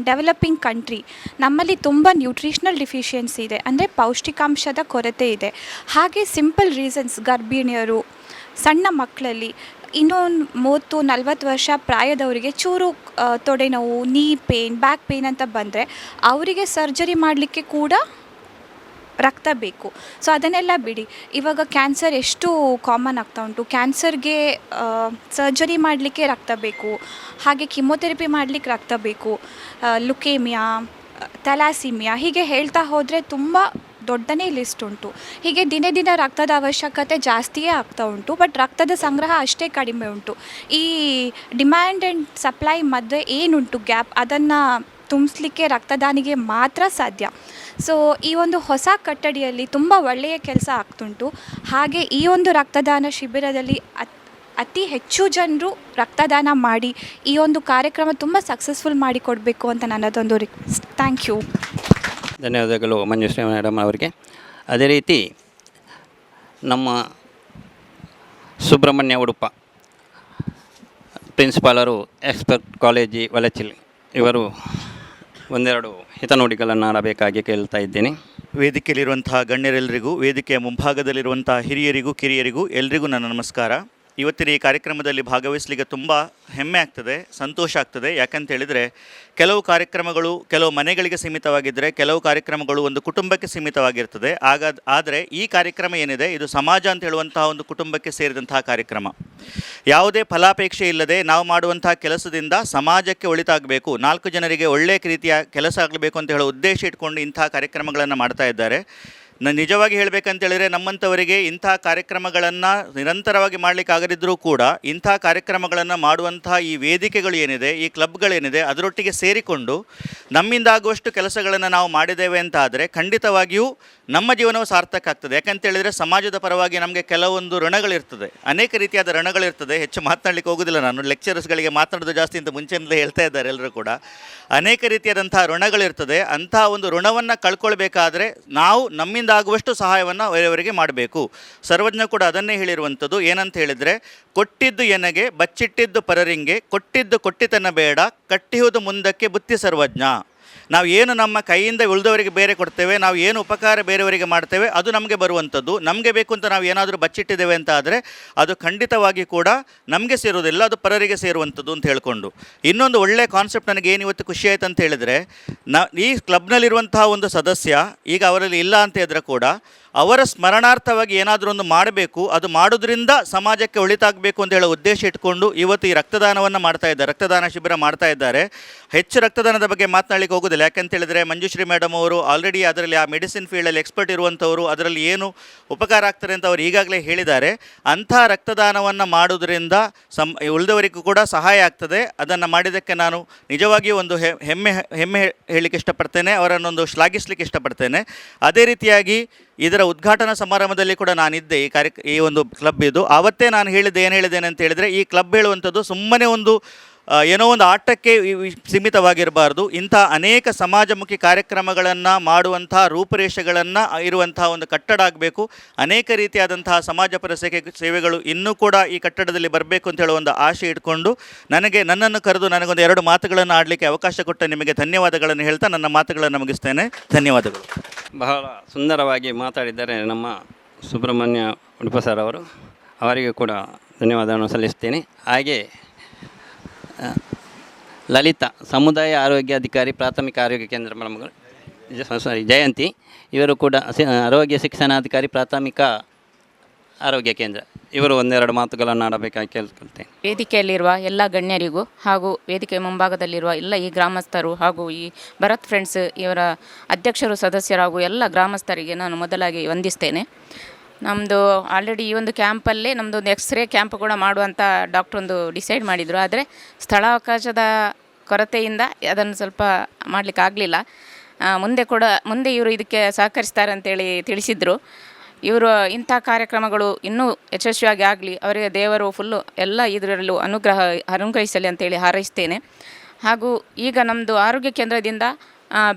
ಡೆವಲಪಿಂಗ್ ಕಂಟ್ರಿ. ನಮ್ಮಲ್ಲಿ ತುಂಬ ನ್ಯೂಟ್ರಿಷನಲ್ ಡಿಫಿಷಿಯನ್ಸಿ ಇದೆ, ಅಂದರೆ ಪೌಷ್ಟಿಕಾಂಶದ ಕೊರತೆ ಇದೆ. ಹಾಗೆ ಸಿಂಪಲ್ ರೀಸನ್ಸ್, ಗರ್ಭಿಣಿಯರು, ಸಣ್ಣ ಮಕ್ಕಳಲ್ಲಿ, ಇನ್ನೊಂದು 30-40 ವರ್ಷ ಪ್ರಾಯದವರಿಗೆ ಚೂರು ತೊಡೆ ನೋವು, ನೀ ಪೇನ್, ಬ್ಯಾಕ್ ಪೇನ್ ಅಂತ ಬಂದರೆ ಅವರಿಗೆ ಸರ್ಜರಿ ಮಾಡಲಿಕ್ಕೆ ಕೂಡ ರಕ್ತ ಬೇಕು. ಸೊ ಅದನ್ನೆಲ್ಲ ಬಿಡಿ, ಇವಾಗ ಕ್ಯಾನ್ಸರ್ ಎಷ್ಟು ಕಾಮನ್ ಆಗ್ತಾ ಉಂಟು. ಕ್ಯಾನ್ಸರ್ಗೆ ಸರ್ಜರಿ ಮಾಡಲಿಕ್ಕೆ ರಕ್ತ ಬೇಕು, ಹಾಗೆ ಕಿಮೊಥೆರಪಿ ಮಾಡಲಿಕ್ಕೆ ರಕ್ತ ಬೇಕು, ಲುಕೇಮಿಯಾ, ಥ್ಯಾಲಾಸಿಮಿಯಾ, ಹೀಗೆ ಹೇಳ್ತಾ ಹೋದರೆ ತುಂಬ ದೊಡ್ಡನೇ ಲಿಸ್ಟ್ ಉಂಟು. ಹೀಗೆ ದಿನೇ ದಿನ ರಕ್ತದ ಅವಶ್ಯಕತೆ ಜಾಸ್ತಿಯೇ ಆಗ್ತಾ ಉಂಟು, ಬಟ್ ರಕ್ತದ ಸಂಗ್ರಹ ಅಷ್ಟೇ ಕಡಿಮೆ ಉಂಟು. ಈ ಡಿಮ್ಯಾಂಡ್ ಆ್ಯಂಡ್ ಸಪ್ಲೈ ಮಧ್ಯೆ ಏನುಂಟು ಗ್ಯಾಪ್, ಅದನ್ನು ತುಂಬಿಸ್ಲಿಕ್ಕೆ ರಕ್ತದಾನಿಗೆ ಮಾತ್ರ ಸಾಧ್ಯ. ಸೊ ಈ ಒಂದು ಹೊಸ ಕಟ್ಟಡಿಯಲ್ಲಿ ತುಂಬ ಒಳ್ಳೆಯ ಕೆಲಸ ಆಗ್ತುಂಟು. ಹಾಗೆ ಈ ಒಂದು ರಕ್ತದಾನ ಶಿಬಿರದಲ್ಲಿ ಅತಿ ಹೆಚ್ಚು ಜನರು ರಕ್ತದಾನ ಮಾಡಿ ಈ ಒಂದು ಕಾರ್ಯಕ್ರಮ ತುಂಬ ಸಕ್ಸಸ್ಫುಲ್ ಮಾಡಿಕೊಡಬೇಕು ಅಂತ ನನ್ನದೊಂದು ರಿಕ್ವೆಸ್ಟ್. Thank you. ಧನ್ಯವಾದಗಳು ಮಂಜುಶ್ರೀ ಮೇಡಮ್ ಅವರಿಗೆ. ಅದೇ ರೀತಿ ನಮ್ಮ ಸುಬ್ರಹ್ಮಣ್ಯ ಉಡುಪ ಪ್ರಿನ್ಸಿಪಾಲರು ಎಕ್ಸ್ಪರ್ಟ್ ಕಾಲೇಜಿ ವಲಚಿಲ್ ಇವರು ಒಂದೆರಡು ಹಿತನುಡಿಗಳನ್ನು ಆಡಬೇಕಾಗಿ ಕೇಳ್ತಾ ಇದ್ದೇನೆ. ವೇದಿಕೆಯಲ್ಲಿರುವಂತಹ ಗಣ್ಯರೆಲ್ಲರಿಗೂ, ವೇದಿಕೆಯ ಮುಂಭಾಗದಲ್ಲಿರುವಂತಹ ಹಿರಿಯರಿಗೂ ಕಿರಿಯರಿಗೂ ಎಲ್ಲರಿಗೂ ನನ್ನ ನಮಸ್ಕಾರ. ಇವತ್ತಿನ ಈ ಕಾರ್ಯಕ್ರಮದಲ್ಲಿ ಭಾಗವಹಿಸಲಿಕ್ಕೆ ತುಂಬ ಹೆಮ್ಮೆ ಆಗ್ತದೆ, ಸಂತೋಷ ಆಗ್ತದೆ. ಯಾಕಂತ ಹೇಳಿದರೆ ಕೆಲವು ಕಾರ್ಯಕ್ರಮಗಳು ಕೆಲವು ಮನೆಗಳಿಗೆ ಸೀಮಿತವಾಗಿದ್ದರೆ, ಕೆಲವು ಕಾರ್ಯಕ್ರಮಗಳು ಒಂದು ಕುಟುಂಬಕ್ಕೆ ಸೀಮಿತವಾಗಿರ್ತದೆ. ಆದರೆ ಈ ಕಾರ್ಯಕ್ರಮ ಏನಿದೆ ಇದು ಸಮಾಜ ಅಂತ ಹೇಳುವಂತಹ ಒಂದು ಕುಟುಂಬಕ್ಕೆ ಸೇರಿದಂತಹ ಕಾರ್ಯಕ್ರಮ. ಯಾವುದೇ ಫಲಾಪೇಕ್ಷೆ ಇಲ್ಲದೆ ನಾವು ಮಾಡುವಂತಹ ಕೆಲಸದಿಂದ ಸಮಾಜಕ್ಕೆ ಒಳಿತಾಗಬೇಕು, 4 ಜನರಿಗೆ ಒಳ್ಳೆಯ ರೀತಿಯ ಕೆಲಸ ಆಗಬೇಕು ಅಂತ ಹೇಳೋ ಉದ್ದೇಶ ಇಟ್ಕೊಂಡು ಇಂತಹ ಕಾರ್ಯಕ್ರಮಗಳನ್ನು ಮಾಡ್ತಾ ಇದ್ದಾರೆ. ನಿಜವಾಗಿ ಹೇಳಬೇಕಂತೇಳಿದರೆ ನಮ್ಮಂಥವರಿಗೆ ಇಂಥ ಕಾರ್ಯಕ್ರಮಗಳನ್ನು ನಿರಂತರವಾಗಿ ಮಾಡಲಿಕ್ಕಾಗದಿದ್ದರೂ ಕೂಡ ಇಂಥ ಕಾರ್ಯಕ್ರಮಗಳನ್ನು ಮಾಡುವಂತಹ ಈ ವೇದಿಕೆಗಳು ಏನಿದೆ, ಈ ಕ್ಲಬ್ಗಳೇನಿದೆ, ಅದರೊಟ್ಟಿಗೆ ಸೇರಿಕೊಂಡು ನಮ್ಮಿಂದಾಗುವಷ್ಟು ಕೆಲಸಗಳನ್ನು ನಾವು ಮಾಡಿದ್ದೇವೆ ಅಂತ ಆದರೆ ಖಂಡಿತವಾಗಿಯೂ ನಮ್ಮ ಜೀವನವು ಸಾರ್ಥಕ ಆಗ್ತದೆ. ಯಾಕಂತೇಳಿದರೆ ಸಮಾಜದ ಪರವಾಗಿ ನಮಗೆ ಕೆಲವೊಂದು ಋಣಗಳಿರ್ತದೆ, ಅನೇಕ ರೀತಿಯಾದ ಋಣಗಳಿರ್ತದೆ. ಹೆಚ್ಚು ಮಾತನಾಡಲಿಕ್ಕೆ ಹೋಗೋದಿಲ್ಲ, ನಾನು ಲೆಕ್ಚರರ್ಸ್ಗಳಿಗೆ ಮಾತನಾಡೋದು ಜಾಸ್ತಿ ಅಂತ ಮುಂಚೆಯಿಂದಲೇ ಹೇಳ್ತಾ ಇದ್ದಾರೆ ಎಲ್ಲರೂ ಕೂಡ. ಅನೇಕ ರೀತಿಯಾದಂಥ ಋಣಗಳಿರ್ತದೆ. ಅಂಥ ಒಂದು ಋಣವನ್ನು ಕಳ್ಕೊಳ್ಬೇಕಾದ್ರೆ ನಾವು ನಮ್ಮಿಂದ ಆಗುವಷ್ಟು ಸಹಾಯವನ್ನು ಅವರವರಿಗೆ ಮಾಡಬೇಕು. ಸರ್ವಜ್ಞ ಕೂಡ ಅದನ್ನೇ ಹೇಳಿರುವಂಥದ್ದು. ಏನಂತ ಹೇಳಿದರೆ, ಕೊಟ್ಟಿದ್ದು ಎನಗೆ ಬಚ್ಚಿಟ್ಟಿದ್ದು ಪರರಿಂಗೆ, ಕೊಟ್ಟಿದ್ದು ಕೊಟ್ಟಿತನ ಬೇಡ, ಕಟ್ಟಿಹುದು ಮುಂದಕ್ಕೆ ಬುತ್ತಿ ಸರ್ವಜ್ಞ. ನಾವು ಏನು ನಮ್ಮ ಕೈಯಿಂದ ಉಳಿದವರಿಗೆ ಬೇರೆ ಕೊಡ್ತೇವೆ, ನಾವು ಏನು ಉಪಕಾರ ಬೇರೆಯವರಿಗೆ ಮಾಡ್ತೇವೆ ಅದು ನಮಗೆ ಬರುವಂಥದ್ದು. ನಮಗೆ ಬೇಕು ಅಂತ ನಾವು ಏನಾದರೂ ಬಚ್ಚಿಟ್ಟಿದ್ದೇವೆ ಅಂತ ಆದರೆ ಅದು ಖಂಡಿತವಾಗಿ ಕೂಡ ನಮಗೆ ಸೇರೋದಿಲ್ಲ, ಅದು ಪರರಿಗೆ ಸೇರುವಂಥದ್ದು ಅಂತ ಹೇಳಿಕೊಂಡು. ಇನ್ನೊಂದು ಒಳ್ಳೆಯ ಕಾನ್ಸೆಪ್ಟ್ ನನಗೆ ಏನು ಇವತ್ತು ಖುಷಿ ಆಯ್ತು ಅಂತ ಹೇಳಿದರೆ, ಈ ಕ್ಲಬ್ನಲ್ಲಿರುವಂತಹ ಒಂದು ಸದಸ್ಯ ಈಗ ಅವರಲ್ಲಿ ಇಲ್ಲ ಅಂತ ಇದ್ದರೆ ಕೂಡ ಅವರ ಸ್ಮರಣಾರ್ಥವಾಗಿ ಏನಾದರೂ ಒಂದು ಮಾಡಬೇಕು, ಅದು ಮಾಡೋದ್ರಿಂದ ಸಮಾಜಕ್ಕೆ ಒಳಿತಾಗಬೇಕು ಅಂತ ಹೇಳೋ ಉದ್ದೇಶ ಇಟ್ಕೊಂಡು ಇವತ್ತು ಈ ರಕ್ತದಾನವನ್ನು ಮಾಡ್ತಾ ಇದ್ದಾರೆ, ರಕ್ತದಾನ ಶಿಬಿರ ಮಾಡ್ತಾ ಇದ್ದಾರೆ. ಹೆಚ್ಚು ರಕ್ತದಾನದ ಬಗ್ಗೆ ಮಾತನಾಡಲಿಕ್ಕೆ ಹೋಗೋದಿಲ್ಲ. ಯಾಕಂತ ಹೇಳಿದರೆ ಮಂಜುಶ್ರೀ ಮೇಡಮ್ ಅವರು ಆಲ್ರೆಡಿ ಅದರಲ್ಲಿ ಆ ಮೆಡಿಸಿನ್ ಫೀಲ್ಡಲ್ಲಿ ಎಕ್ಸ್ಪರ್ಟ್ ಇರುವಂಥವರು, ಅದರಲ್ಲಿ ಏನು ಉಪಕಾರ ಆಗ್ತಾರೆ ಅಂತ ಅವರು ಈಗಾಗಲೇ ಹೇಳಿದ್ದಾರೆ. ಅಂಥ ರಕ್ತದಾನವನ್ನು ಮಾಡೋದ್ರಿಂದ ಉಳಿದವರಿಗೂ ಕೂಡ ಸಹಾಯ ಆಗ್ತದೆ. ಅದನ್ನು ಮಾಡಿದ್ದಕ್ಕೆ ನಾನು ನಿಜವಾಗಿಯೂ ಒಂದು ಹೆಮ್ಮೆ ಹೇಳಲಿಕ್ಕೆ ಇಷ್ಟಪಡ್ತೇನೆ, ಅವರನ್ನೊಂದು ಶ್ಲಾಘಿಸಲಿಕ್ಕೆ ಇಷ್ಟಪಡ್ತೇನೆ. ಅದೇ ರೀತಿಯಾಗಿ ಇದರ ಉದ್ಘಾಟನಾ ಸಮಾರಂಭದಲ್ಲಿ ಕೂಡ ನಾನಿದ್ದೆ. ಈ ಒಂದು ಕ್ಲಬ್ ಇದು ಆವತ್ತೇ ನಾನು ಏನು ಹೇಳಿದ್ದೇನೆ ಅಂತ ಹೇಳಿದರೆ, ಈ ಕ್ಲಬ್ ಹೇಳುವಂಥದ್ದು ಸುಮ್ಮನೆ ಒಂದು ಏನೋ ಒಂದು ಆಟಕ್ಕೆ ಸೀಮಿತವಾಗಿರಬಾರ್ದು. ಇಂಥ ಅನೇಕ ಸಮಾಜಮುಖಿ ಕಾರ್ಯಕ್ರಮಗಳನ್ನು ಮಾಡುವಂತಹ ರೂಪುರೇಷೆಗಳನ್ನು ಇರುವಂತಹ ಒಂದು ಕಟ್ಟಡ ಆಗಬೇಕು. ಅನೇಕ ರೀತಿಯಾದಂತಹ ಸಮಾಜಪರ ಸೇವೆಗಳು ಇನ್ನೂ ಕೂಡ ಈ ಕಟ್ಟಡದಲ್ಲಿ ಬರಬೇಕು ಅಂತ ಹೇಳೋ ಒಂದು ಆಶೆ ಇಟ್ಕೊಂಡು ನನ್ನನ್ನು ಕರೆದು ನನಗೊಂದು 2 ಮಾತುಗಳನ್ನು ಆಡಲಿಕ್ಕೆ ಅವಕಾಶ ಕೊಟ್ಟ ನಿಮಗೆ ಧನ್ಯವಾದಗಳನ್ನು ಹೇಳ್ತಾ ನನ್ನ ಮಾತುಗಳನ್ನು ಮುಗಿಸ್ತೇನೆ. ಧನ್ಯವಾದಗಳು. ಬಹಳ ಸುಂದರವಾಗಿ ಮಾತಾಡಿದ್ದಾರೆ ನಮ್ಮ ಸುಬ್ರಹ್ಮಣ್ಯ ಉಡುಪ ಸರ್ ಅವರು. ಅವರಿಗೆ ಕೂಡ ಧನ್ಯವಾದವನ್ನು ಸಲ್ಲಿಸ್ತೇನೆ. ಹಾಗೆ ಲಲಿತಾ ಸಮುದಾಯ ಆರೋಗ್ಯ ಅಧಿಕಾರಿ ಪ್ರಾಥಮಿಕ ಆರೋಗ್ಯ ಕೇಂದ್ರ ಜಯಂತಿ ಇವರು ಕೂಡ ಆರೋಗ್ಯ ಶಿಕ್ಷಣಾಧಿಕಾರಿ ಪ್ರಾಥಮಿಕ ಆರೋಗ್ಯ ಕೇಂದ್ರ, ಇವರು 1-2 ಮಾತುಗಳನ್ನು ಆಡಬೇಕಾಗಿ ಕೇಳ್ಕೊಳ್ತೇನೆ. ವೇದಿಕೆಯಲ್ಲಿರುವ ಎಲ್ಲ ಗಣ್ಯರಿಗೂ ಹಾಗೂ ವೇದಿಕೆ ಮುಂಭಾಗದಲ್ಲಿರುವ ಎಲ್ಲ ಈ ಗ್ರಾಮಸ್ಥರು ಹಾಗೂ ಈ ಭರತ್ ಫ್ರೆಂಡ್ಸ್ ಇವರ ಅಧ್ಯಕ್ಷರು ಸದಸ್ಯರು ಹಾಗೂ ಎಲ್ಲ ಗ್ರಾಮಸ್ಥರಿಗೆ ನಾನು ಮೊದಲಾಗಿ ವಂದಿಸ್ತೇನೆ. ನಮ್ಮದು ಆಲ್ರೆಡಿ ಈ ಒಂದು ಕ್ಯಾಂಪಲ್ಲೇ ನಮ್ಮದೊಂದು ಎಕ್ಸ್ರೇ ಕ್ಯಾಂಪ್ ಕೂಡ ಮಾಡುವಂಥ ಡಾಕ್ಟ್ರೊಂದು ಡಿಸೈಡ್ ಮಾಡಿದರು. ಆದರೆ ಸ್ಥಳಾವಕಾಶದ ಕೊರತೆಯಿಂದ ಅದನ್ನು ಸ್ವಲ್ಪ ಮಾಡಲಿಕ್ಕೆ ಆಗಲಿಲ್ಲ. ಮುಂದೆ ಇವರು ಇದಕ್ಕೆ ಸಹಕರಿಸ್ತಾರೆ ಅಂತೇಳಿ ತಿಳಿಸಿದರು. ಇವರು ಇಂಥ ಕಾರ್ಯಕ್ರಮಗಳು ಇನ್ನೂ ಯಶಸ್ವಿಯಾಗಿ ಆಗಲಿ, ಅವರಿಗೆ ದೇವರು ಫುಲ್ಲು ಎಲ್ಲ ಇದರಲ್ಲೂ ಅನುಗ್ರಹಿಸಲಿ ಅಂತೇಳಿ ಹಾರೈಸ್ತೇನೆ. ಹಾಗೂ ಈಗ ನಮ್ಮದು ಆರೋಗ್ಯ ಕೇಂದ್ರದಿಂದ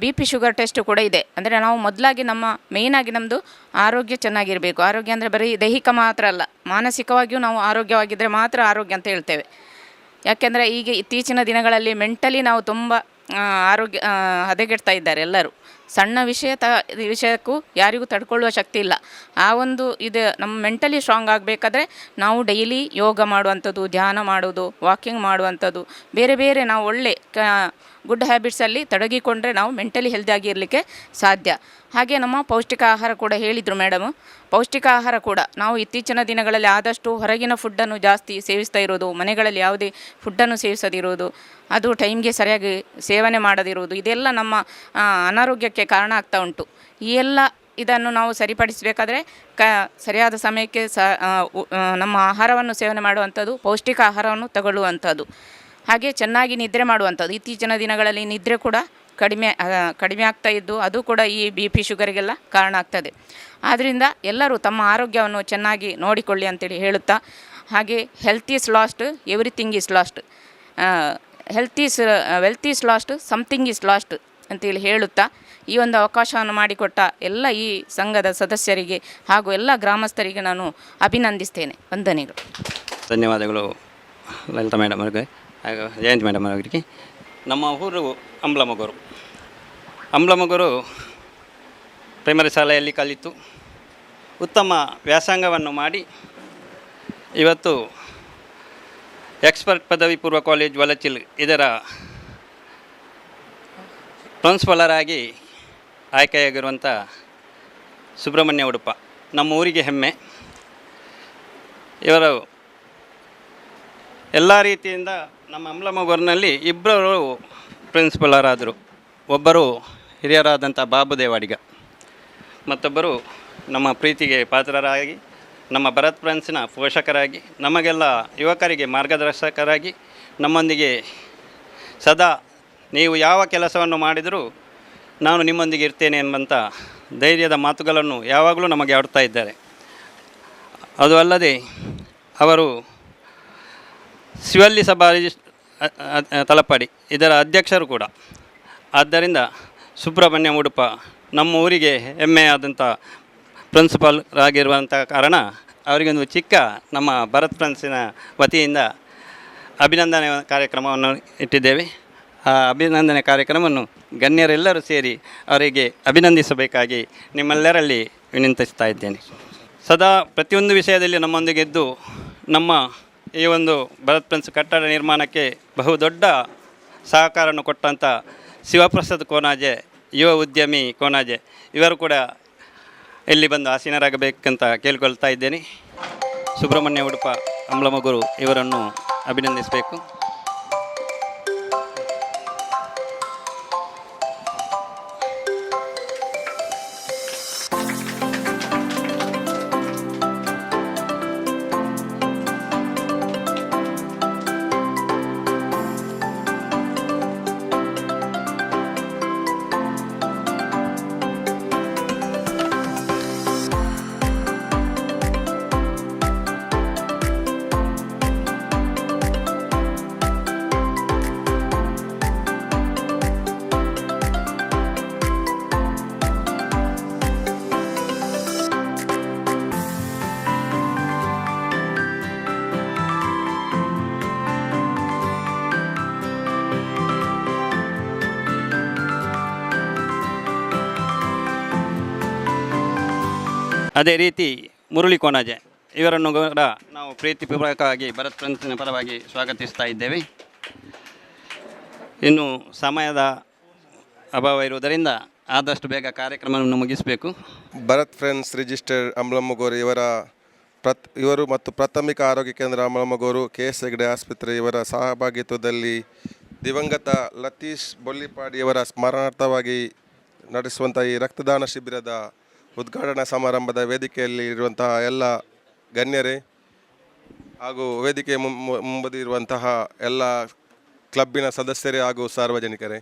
BP ಶುಗರ್ ಟೆಸ್ಟ್ ಕೂಡ ಇದೆ. ಅಂದರೆ ನಾವು ಮೊದಲಾಗಿ ಮೇಯ್ನಾಗಿ ನಮ್ಮದು ಆರೋಗ್ಯ ಚೆನ್ನಾಗಿರಬೇಕು. ಆರೋಗ್ಯ ಅಂದರೆ ಬರೀ ದೈಹಿಕ ಮಾತ್ರ ಅಲ್ಲ, ಮಾನಸಿಕವಾಗಿಯೂ ನಾವು ಆರೋಗ್ಯವಾಗಿದ್ದರೆ ಮಾತ್ರ ಆರೋಗ್ಯ ಅಂತ ಹೇಳ್ತೇವೆ. ಯಾಕೆಂದರೆ ಈಗ ಇತ್ತೀಚಿನ ದಿನಗಳಲ್ಲಿ ಮೆಂಟಲಿ ನಾವು ತುಂಬ ಹದಗೆಡ್ತಾ ಇದ್ದಾರೆ ಎಲ್ಲರೂ. ಸಣ್ಣ ವಿಷಯಕ್ಕೂ ಯಾರಿಗೂ ತಡ್ಕೊಳ್ಳುವ ಶಕ್ತಿ ಇಲ್ಲ. ಆ ಒಂದು ಇದು ನಮ್ಮ ಮೆಂಟಲಿ ಸ್ಟ್ರಾಂಗ್ ಆಗಬೇಕಾದ್ರೆ ನಾವು ಡೈಲಿ ಯೋಗ ಮಾಡುವಂಥದ್ದು, ಧ್ಯಾನ ಮಾಡೋದು, ವಾಕಿಂಗ್ ಮಾಡುವಂಥದ್ದು, ಬೇರೆ ಬೇರೆ ನಾವು ಒಳ್ಳೆ ಗುಡ್ ಹ್ಯಾಬಿಟ್ಸಲ್ಲಿ ತೊಡಗಿಕೊಂಡ್ರೆ ನಾವು ಮೆಂಟಲಿ ಹೆಲ್ದಿಯಾಗಿ ಇರಲಿಕ್ಕೆ ಸಾಧ್ಯ. ಹಾಗೆ ನಮ್ಮ ಪೌಷ್ಟಿಕ ಆಹಾರ ಕೂಡ ಹೇಳಿದರು ಮೇಡಮು. ಪೌಷ್ಟಿಕ ಆಹಾರ ಕೂಡ ನಾವು ಇತ್ತೀಚಿನ ದಿನಗಳಲ್ಲಿ ಆದಷ್ಟು ಹೊರಗಿನ ಫುಡ್ಡನ್ನು ಜಾಸ್ತಿ ಸೇವಿಸ್ತಾ ಇರೋದು, ಮನೆಗಳಲ್ಲಿ ಯಾವುದೇ ಫುಡ್ಡನ್ನು ಸೇವಿಸದಿರೋದು, ಅದು ಟೈಮ್ಗೆ ಸರಿಯಾಗಿ ಸೇವನೆ ಮಾಡದಿರುವುದು, ಇದೆಲ್ಲ ನಮ್ಮ ಅನಾರೋಗ್ಯಕ್ಕೆ ಕಾರಣ ಆಗ್ತಾ ಉಂಟು. ಈ ಎಲ್ಲ ಇದನ್ನು ನಾವು ಸರಿಪಡಿಸಬೇಕಾದ್ರೆ ಸರಿಯಾದ ಸಮಯಕ್ಕೆ ನಮ್ಮ ಆಹಾರವನ್ನು ಸೇವನೆ ಮಾಡುವಂಥದ್ದು, ಪೌಷ್ಟಿಕ ಆಹಾರವನ್ನು ತಗೊಳ್ಳುವಂಥದ್ದು, ಹಾಗೆ ಚೆನ್ನಾಗಿ ನಿದ್ರೆ ಮಾಡುವಂಥದ್ದು. ಇತ್ತೀಚಿನ ದಿನಗಳಲ್ಲಿ ನಿದ್ರೆ ಕೂಡ ಕಡಿಮೆ ಆಗ್ತಾ ಇದ್ದು ಅದು ಕೂಡ ಈ BP ಶುಗರಿಗೆಲ್ಲ ಕಾರಣ ಆಗ್ತದೆ. ಆದ್ದರಿಂದ ಎಲ್ಲರೂ ತಮ್ಮ ಆರೋಗ್ಯವನ್ನು ಚೆನ್ನಾಗಿ ನೋಡಿಕೊಳ್ಳಿ ಅಂತೇಳಿ ಹೇಳುತ್ತಾ, ಹಾಗೆ health is last, everything is last, wealth is last, something is last. ಅಂತೇಳಿ ಹೇಳುತ್ತಾ ಈ ಒಂದು ಅವಕಾಶವನ್ನು ಮಾಡಿಕೊಟ್ಟ ಎಲ್ಲ ಈ ಸಂಘದ ಸದಸ್ಯರಿಗೆ ಹಾಗೂ ಎಲ್ಲ ಗ್ರಾಮಸ್ಥರಿಗೆ ನಾನು ಅಭಿನಂದಿಸ್ತೇನೆ. ವಂದನೆಗಳು. ಧನ್ಯವಾದಗಳು ಲಲಿತಾ ಮೇಡಮ್ ಅವರಿಗೆ ಹಾಗೂ ಜಯಂತಿ ಮೇಡಮ್ ಅವರಿಗೆ. ನಮ್ಮ ಊರು ಅಂಬ್ಲಮೊಗರು. ಅಂಬ್ಲಮೊಗರು ಪ್ರೈಮರಿ ಶಾಲೆಯಲ್ಲಿ ಕಲಿತು ಉತ್ತಮ ವ್ಯಾಸಂಗವನ್ನು ಮಾಡಿ ಇವತ್ತು ಎಕ್ಸ್ಪರ್ಟ್ ಪದವಿ ಪೂರ್ವ ಕಾಲೇಜ್ ವಲಚಿಲ್ ಇದರ ಪ್ರಿನ್ಸಿಪಾಲರಾಗಿ ಆಯ್ಕೆಯಾಗಿರುವಂಥ ಸುಬ್ರಹ್ಮಣ್ಯ ಉಡುಪ ನಮ್ಮ ಊರಿಗೆ ಹೆಮ್ಮೆ. ಇವರು ಎಲ್ಲ ರೀತಿಯಿಂದ ನಮ್ಮ ಅಂಬ್ಲಮೊಗರಿನಲ್ಲಿ ಇಬ್ಬರು ಪ್ರಿನ್ಸಿಪಾಲರಾದರು. ಒಬ್ಬರು ಹಿರಿಯರಾದಂಥ ಬಾಬು ದೇವಾಡಿಗ, ಮತ್ತೊಬ್ಬರು ನಮ್ಮ ಪ್ರೀತಿಗೆ ಪಾತ್ರರಾಗಿ ನಮ್ಮ ಭರತ್ ಫ್ರೆಂಡ್ಸ್ನ ಪೋಷಕರಾಗಿ ನಮಗೆಲ್ಲ ಯುವಕರಿಗೆ ಮಾರ್ಗದರ್ಶಕರಾಗಿ ನಮ್ಮೊಂದಿಗೆ ಸದಾ ನೀವು ಯಾವ ಕೆಲಸವನ್ನು ಮಾಡಿದರೂ ನಾನು ನಿಮ್ಮೊಂದಿಗೆ ಇರ್ತೇನೆ ಎಂಬಂಥ ಧೈರ್ಯದ ಮಾತುಗಳನ್ನು ಯಾವಾಗಲೂ ನಮಗೆ ಆಡ್ತಾ ಇದ್ದಾರೆ. ಅದು ಅಲ್ಲದೆ ಅವರು ಶಿವಲ್ಲಿ ಸಭಾ ತಲಪಾಡಿ ಇದರ ಅಧ್ಯಕ್ಷರು ಕೂಡ. ಆದ್ದರಿಂದ ಸುಬ್ರಹ್ಮಣ್ಯ ಉಡುಪ ನಮ್ಮ ಊರಿಗೆ ಹೆಮ್ಮೆಯಾದಂಥ ಪ್ರಿನ್ಸಿಪಾಲ್ರಾಗಿರುವಂಥ ಕಾರಣ ಅವರಿಗೊಂದು ಚಿಕ್ಕ ನಮ್ಮ ಭರತ್ ಫ್ರೆಂಡ್ಸಿನ ವತಿಯಿಂದ ಅಭಿನಂದನೆ ಕಾರ್ಯಕ್ರಮವನ್ನು ಇಟ್ಟಿದ್ದೇವೆ. ಆ ಅಭಿನಂದನೆ ಕಾರ್ಯಕ್ರಮವನ್ನು ಗಣ್ಯರೆಲ್ಲರೂ ಸೇರಿ ಅವರಿಗೆ ಅಭಿನಂದಿಸಬೇಕಾಗಿ ನಿಮ್ಮೆಲ್ಲರಲ್ಲಿ ವಿನಂತಿಸ್ತಾ ಇದ್ದೇನೆ. ಸದಾ ಪ್ರತಿಯೊಂದು ವಿಷಯದಲ್ಲಿ ನಮ್ಮೊಂದಿಗೆ ಇದ್ದು ನಮ್ಮ ಈ ಒಂದು ಭರತ್ ಫ್ರೆಂಡ್ಸ್ ಕಟ್ಟಡ ನಿರ್ಮಾಣಕ್ಕೆ ಬಹುದೊಡ್ಡ ಸಹಕಾರವನ್ನು ಕೊಟ್ಟಂಥ ಶಿವಪ್ರಸಾದ್ ಕೋನಾಜೆ, ಯುವ ಉದ್ಯಮಿ ಕೋನಾಜೆ, ಇವರು ಕೂಡ ಇಲ್ಲಿ ಬಂದು ಆಸೀನರಾಗಬೇಕಂತ ಕೇಳಿಕೊಳ್ತಾ ಇದ್ದೇನೆ. ಸುಬ್ರಹ್ಮಣ್ಯ ಉಡುಪ ಅಂಬ್ಲಮೊಗರು ಇವರನ್ನು ಅಭಿನಂದಿಸಬೇಕು. ಅದೇ ರೀತಿ ಮುರಳಿ ಕೋನಾಜೆ ಇವರನ್ನು ಕೂಡ ನಾವು ಪ್ರೀತಿಪೂರ್ವಕವಾಗಿ ಭರತ್ ಫ್ರೆಂಡ್ಸ್ನ ಪರವಾಗಿ ಸ್ವಾಗತಿಸ್ತಾ ಇದ್ದೇವೆ. ಇನ್ನು ಸಮಯದ ಅಭಾವ ಇರುವುದರಿಂದ ಆದಷ್ಟು ಬೇಗ ಕಾರ್ಯಕ್ರಮವನ್ನು ಮುಗಿಸಬೇಕು. ಭರತ್ ಫ್ರೆಂಡ್ಸ್ ರಿಜಿಸ್ಟರ್ಡ್ ಅಂಬ್ಲಮೊಗರು ಇವರು ಮತ್ತು ಪ್ರಾಥಮಿಕ ಆರೋಗ್ಯ ಕೇಂದ್ರ ಅಂಬ್ಲಮೊಗರು, KS ಹೆಗ್ಡೆ ಆಸ್ಪತ್ರೆ ಇವರ ಸಹಭಾಗಿತ್ವದಲ್ಲಿ ದಿವಂಗತ ಲತೀಶ್ ಬೊಲ್ಲಿಪಾಡಿಯವರ ಸ್ಮರಣಾರ್ಥವಾಗಿ ನಡೆಸುವಂಥ ಈ ರಕ್ತದಾನ ಶಿಬಿರದ ಉದ್ಘಾಟನಾ ಸಮಾರಂಭದ ವೇದಿಕೆಯಲ್ಲಿ ಇರುವಂತಹ ಎಲ್ಲ ಗಣ್ಯರೇ ಹಾಗೂ ವೇದಿಕೆ ಮುಂಬದಿರುವಂತಹ ಎಲ್ಲ ಕ್ಲಬ್ಬಿನ ಸದಸ್ಯರೇ ಹಾಗೂ ಸಾರ್ವಜನಿಕರೇ,